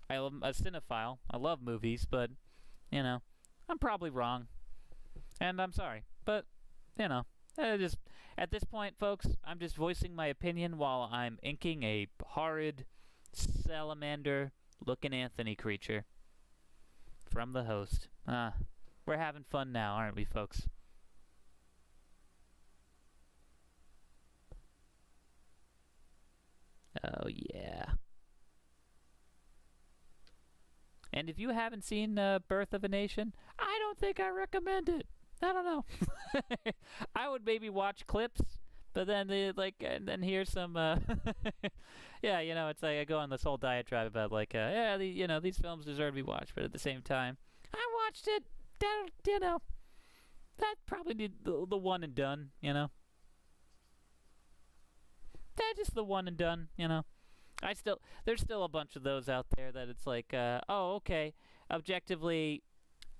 a cinephile. I love movies, but I'm probably wrong. And I'm sorry, but just at this point, folks, I'm just voicing my opinion while I'm inking a horrid salamander-looking Anthony creature from the host. We're having fun now, aren't we, folks? Oh yeah. And if you haven't seen Birth of a Nation, I don't think I recommend it. I don't know. I would maybe watch clips, but then and then hear some. Yeah, it's like I go on this whole diatribe about like, yeah, these films deserve to be watched, but at the same time, I watched it. That probably need the one and done. That just the one and done. There's still a bunch of those out there that it's like, oh, okay, objectively,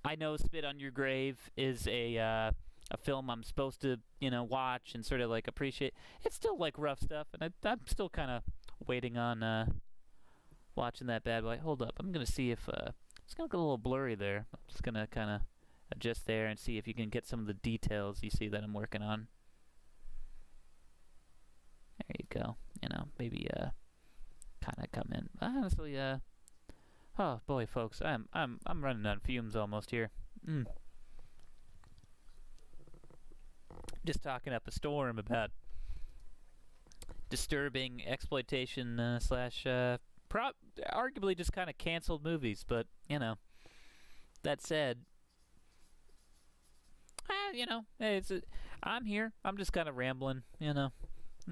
I know Spit on Your Grave is a film I'm supposed to, watch and sort of like appreciate. It's still like rough stuff, and I'm still kind of waiting on watching that bad boy. Hold up, I'm gonna see if it's gonna look a little blurry there. I'm just gonna kind of adjust there and see if you can get some of the details you see that I'm working on. There you go. Maybe kind of come in. Honestly, oh boy, folks, I'm running on fumes almost here. Just talking up a storm about disturbing exploitation slash arguably just kind of canceled movies, but that said, hey, I'm here. I'm just kind of rambling. And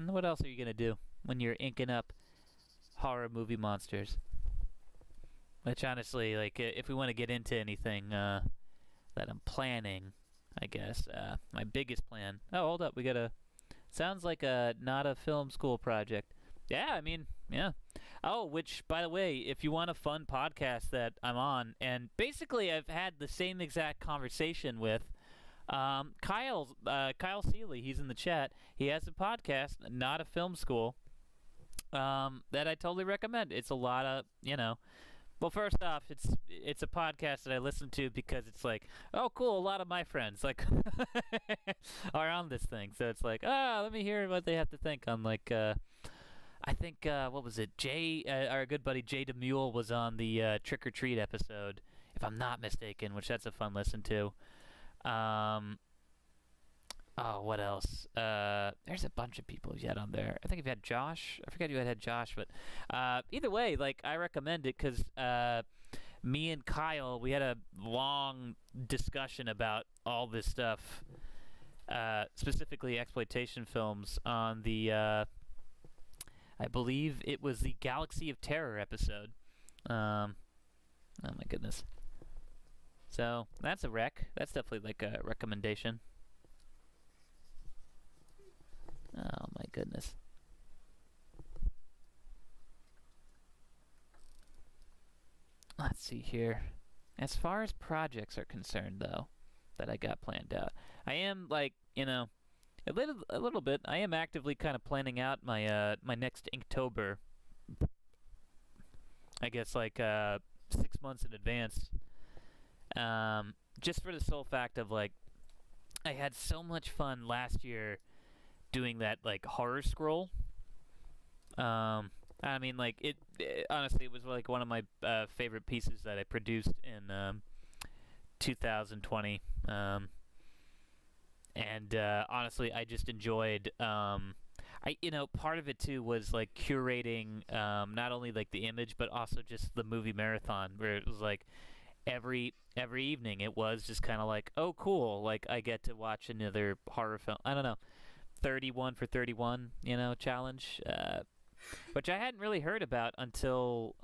what else are you gonna do when you're inking up horror movie monsters? Which honestly, like, if we want to get into anything that I'm planning, I guess my biggest plan. Oh, hold up, we got sounds like not a film school project. Yeah, I mean, yeah. Oh, which, by the way, if you want a fun podcast that I'm on, and basically I've had the same exact conversation with Kyle Seeley. He's in the chat. He has a podcast, Not a Film School, that I totally recommend. It's a lot of, well, first off, it's a podcast that I listen to because it's like, oh, cool, a lot of my friends like are on this thing, so it's like, let me hear what they have to think on like, I think what was it? Jay, our good buddy Jay DeMule was on the Trick or Treat episode, if I'm not mistaken, which that's a fun listen to. Oh, what else? There's a bunch of people you've had on there. I think you've had Josh. I forget you had Josh, but either way, like, I recommend it because me and Kyle, we had a long discussion about all this stuff, specifically exploitation films on the, I believe it was the Galaxy of Terror episode. Oh my goodness. So that's a rec. That's definitely like a recommendation. Oh my goodness. Let's see here. as far as projects are concerned, though, that I got planned out, I am like, a little bit. I am actively kind of planning out my next Inktober. I guess like 6 months in advance. Just for the sole fact of like, I had so much fun last year doing that like horror scroll. I mean, like honestly, it was like one of my favorite pieces that I produced in 2020. And honestly, I just enjoyed. Part of it too was like curating not only like the image but also just the movie marathon, where it was like every evening it was just kind of like, oh cool, like I get to watch another horror film. I don't know, 31 for 31, challenge, which I hadn't really heard about until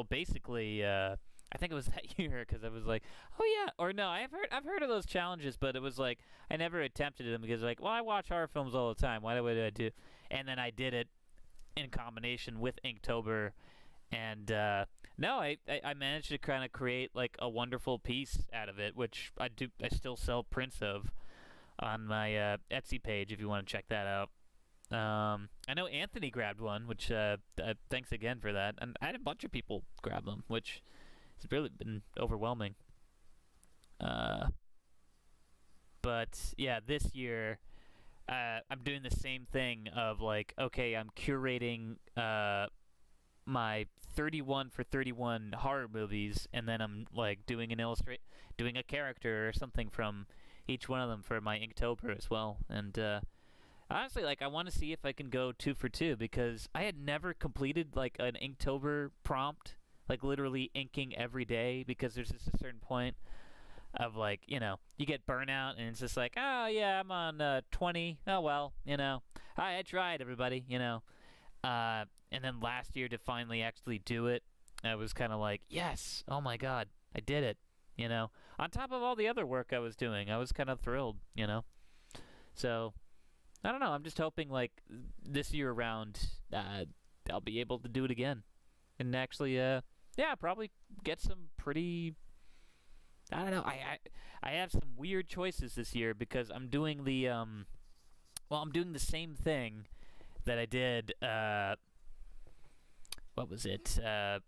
basically I think it was that year, because I was like, oh yeah, or no, I've heard of those challenges, but it was like I never attempted them because like, well, I watch horror films all the time. Why would I do? And then I did it in combination with Inktober, and no, I managed to kind of create like a wonderful piece out of it, which I still sell prints of on my Etsy page if you want to check that out. I know Anthony grabbed one, which thanks again for that, and I had a bunch of people grab them, which it's really been overwhelming. But yeah, this year I'm doing the same thing of like, okay, I'm curating my 31 for 31 horror movies, and then I'm like doing doing a character or something from each one of them for my Inktober as well. And honestly, like, I want to see if I can go 2 for 2, because I had never completed like an Inktober prompt, like literally inking every day, because there's just a certain point of like, you get burnout and it's just like, oh yeah, I'm on 20. Oh well, I tried, everybody, and then last year to finally actually do it, I was kind of like, yes, oh my god, I did it, on top of all the other work I was doing. I was kind of thrilled, so I don't know, I'm just hoping like this year around I'll be able to do it again and actually probably get some pretty, I don't know, I have some weird choices this year, because I'm doing the I'm doing the same thing that I did what was it,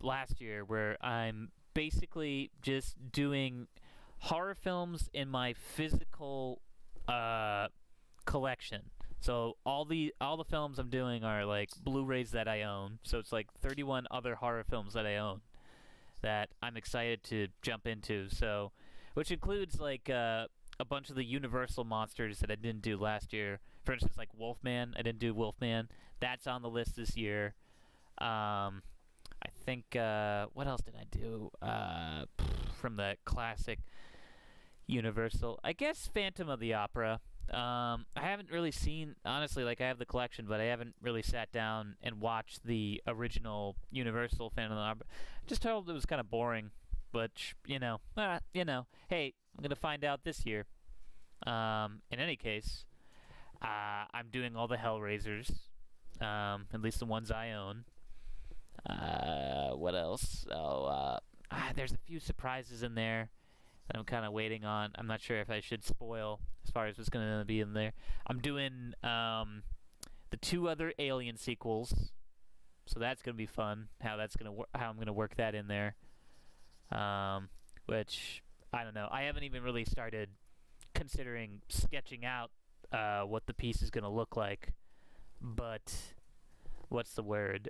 last year, where I'm basically just doing horror films in my physical collection. So all the films I'm doing are like Blu-rays that I own. So it's like 31 other horror films that I own that I'm excited to jump into. So, which includes like a bunch of the Universal monsters that I didn't do last year. For instance, like Wolfman. I didn't do Wolfman. That's on the list this year. I think what else did I do from the classic Universal? I guess Phantom of the Opera. I haven't really seen, honestly, like I have the collection, but I haven't really sat down and watched the original Universal Phantom of the Opera. Just told it was kind of boring, but hey, I'm gonna find out this year. In any case, I'm doing all the Hellraisers, at least the ones I own. What else? There's a few surprises in there that I'm kind of waiting on. I'm not sure if I should spoil as far as what's going to be in there. I'm doing the 2 other Alien sequels, so that's going to be fun. How I'm going to work that in there. Which I don't know. I haven't even really started considering sketching out what the piece is going to look like. But what's the word?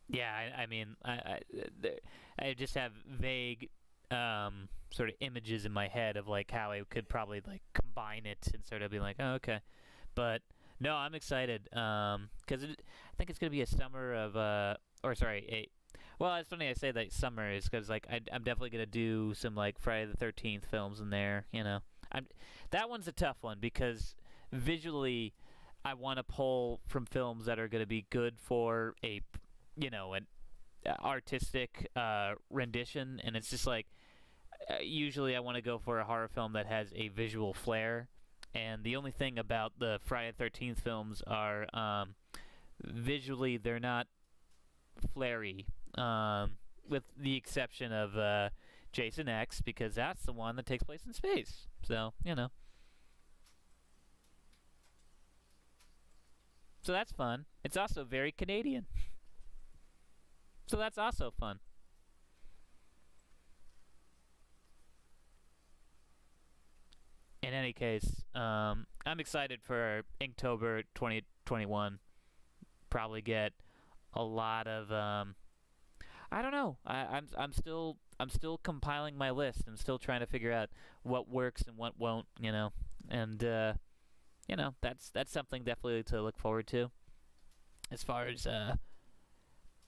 Yeah, I mean, I just have vague sort of images in my head of like how I could probably like combine it and sort of be like, oh, okay. But no, I'm excited because I think it's gonna be a summer of well, it's funny I say that summer is because like I'm definitely gonna do some like Friday the 13th films in there. That one's a tough one because visually I want to pull from films that are gonna be good for an artistic rendition, and it's just like usually I want to go for a horror film that has a visual flair, and the only thing about the Friday the 13th films are visually they're not flary. with the exception of Jason X, because that's the one that takes place in space. So, you know. So that's fun. It's also very Canadian. So that's also fun. In any case, I'm excited for Inktober 2021. Probably get a lot of I don't know. I'm still compiling my list. I'm still trying to figure out what works and what won't. You know, and you know, that's something definitely to look forward to. As far as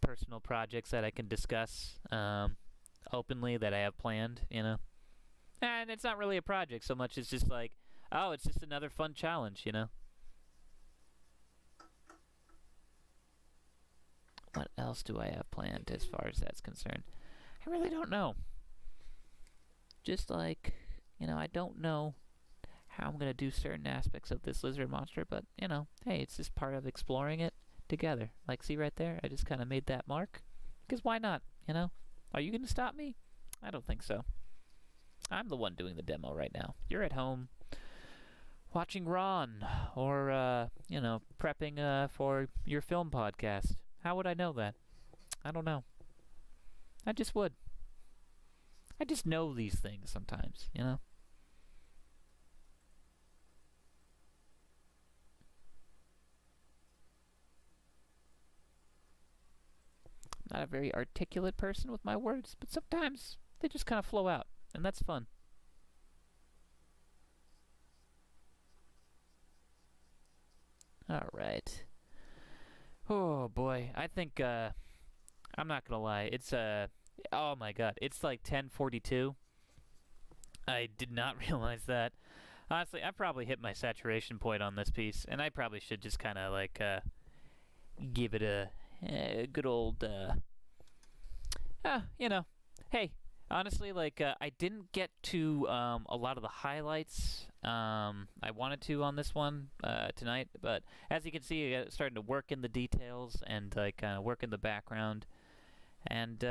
personal projects that I can discuss openly that I have planned, you know. And it's not really a project so much as just like, oh, it's just another fun challenge, you know. What else do I have planned as far as that's concerned? I really don't know. Just like, you know, I don't know how I'm going to do certain aspects of this lizard monster, but, you know, hey, it's just part of exploring it together. Like, see right there? I just kind of made that mark. Because why not, you know? Are you going to stop me? I don't think so. I'm the one doing the demo right now. You're at home watching Ron or, you know, prepping for your film podcast. How would I know that? I don't know. I just would. I just know these things sometimes, you know? I'm not a very articulate person with my words, but sometimes they just kind of flow out, and that's fun. All right. Oh boy, I think I'm not gonna lie. It's oh my god, it's like 10:42. I did not realize that. Honestly, I probably hit my saturation point on this piece, and I probably should just kind of like give it a good old you know. Hey, honestly, like I didn't get to a lot of the highlights I wanted to on this one tonight, but as you can see, I got starting to work in the details and like kind of work in the background. And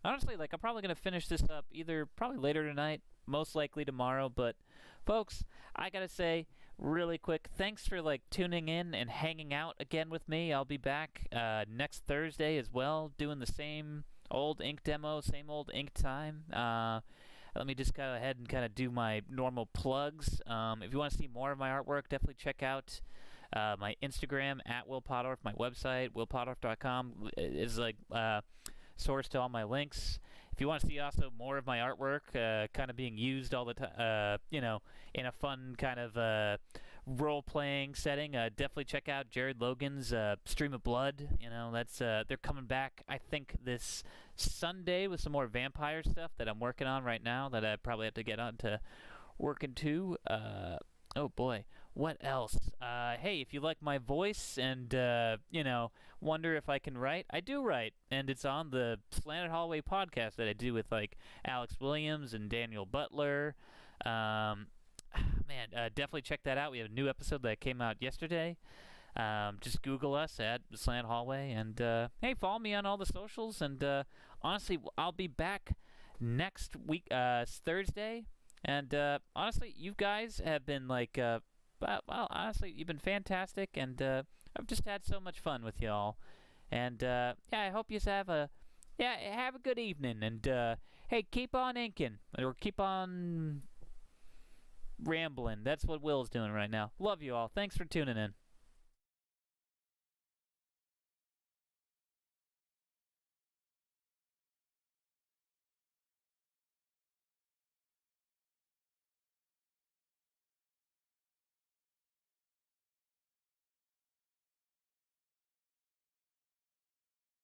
honestly, like I'm probably gonna finish this up either probably later tonight, most likely tomorrow. But folks, I gotta say really quick, thanks for like tuning in and hanging out again with me. I'll be back next Thursday as well, doing the same old ink demo, same old ink time. Let me just go ahead and kind of do my normal plugs. If you want to see more of my artwork, definitely check out my Instagram at Will Pottorff. My website, willpottorff.com, is like source to all my links. If you want to see also more of my artwork kind of being used all the time, you know, in a fun kind of role-playing setting, definitely check out Jared Logan's Stream of Blood. You know, that's they're coming back, I think, this Sunday with some more vampire stuff that I'm working on right now that I probably have to get on to working too. Oh boy, what else? Hey, if you like my voice and you know, wonder if I can write, I do write, and it's on the Slanted Hallway podcast that I do with like Alex Williams and Daniel Butler. Man, definitely check that out. We have a new episode that came out yesterday. Just Google us at the Slant Hallway, and hey, follow me on all the socials. And honestly, I'll be back next week, Thursday. And honestly, you guys have been like, well, honestly, you've been fantastic, and I've just had so much fun with y'all. And yeah, I hope you have a good evening. And hey, keep on inking or keep on rambling. That's what Will's doing right now. Love you all. Thanks for tuning in.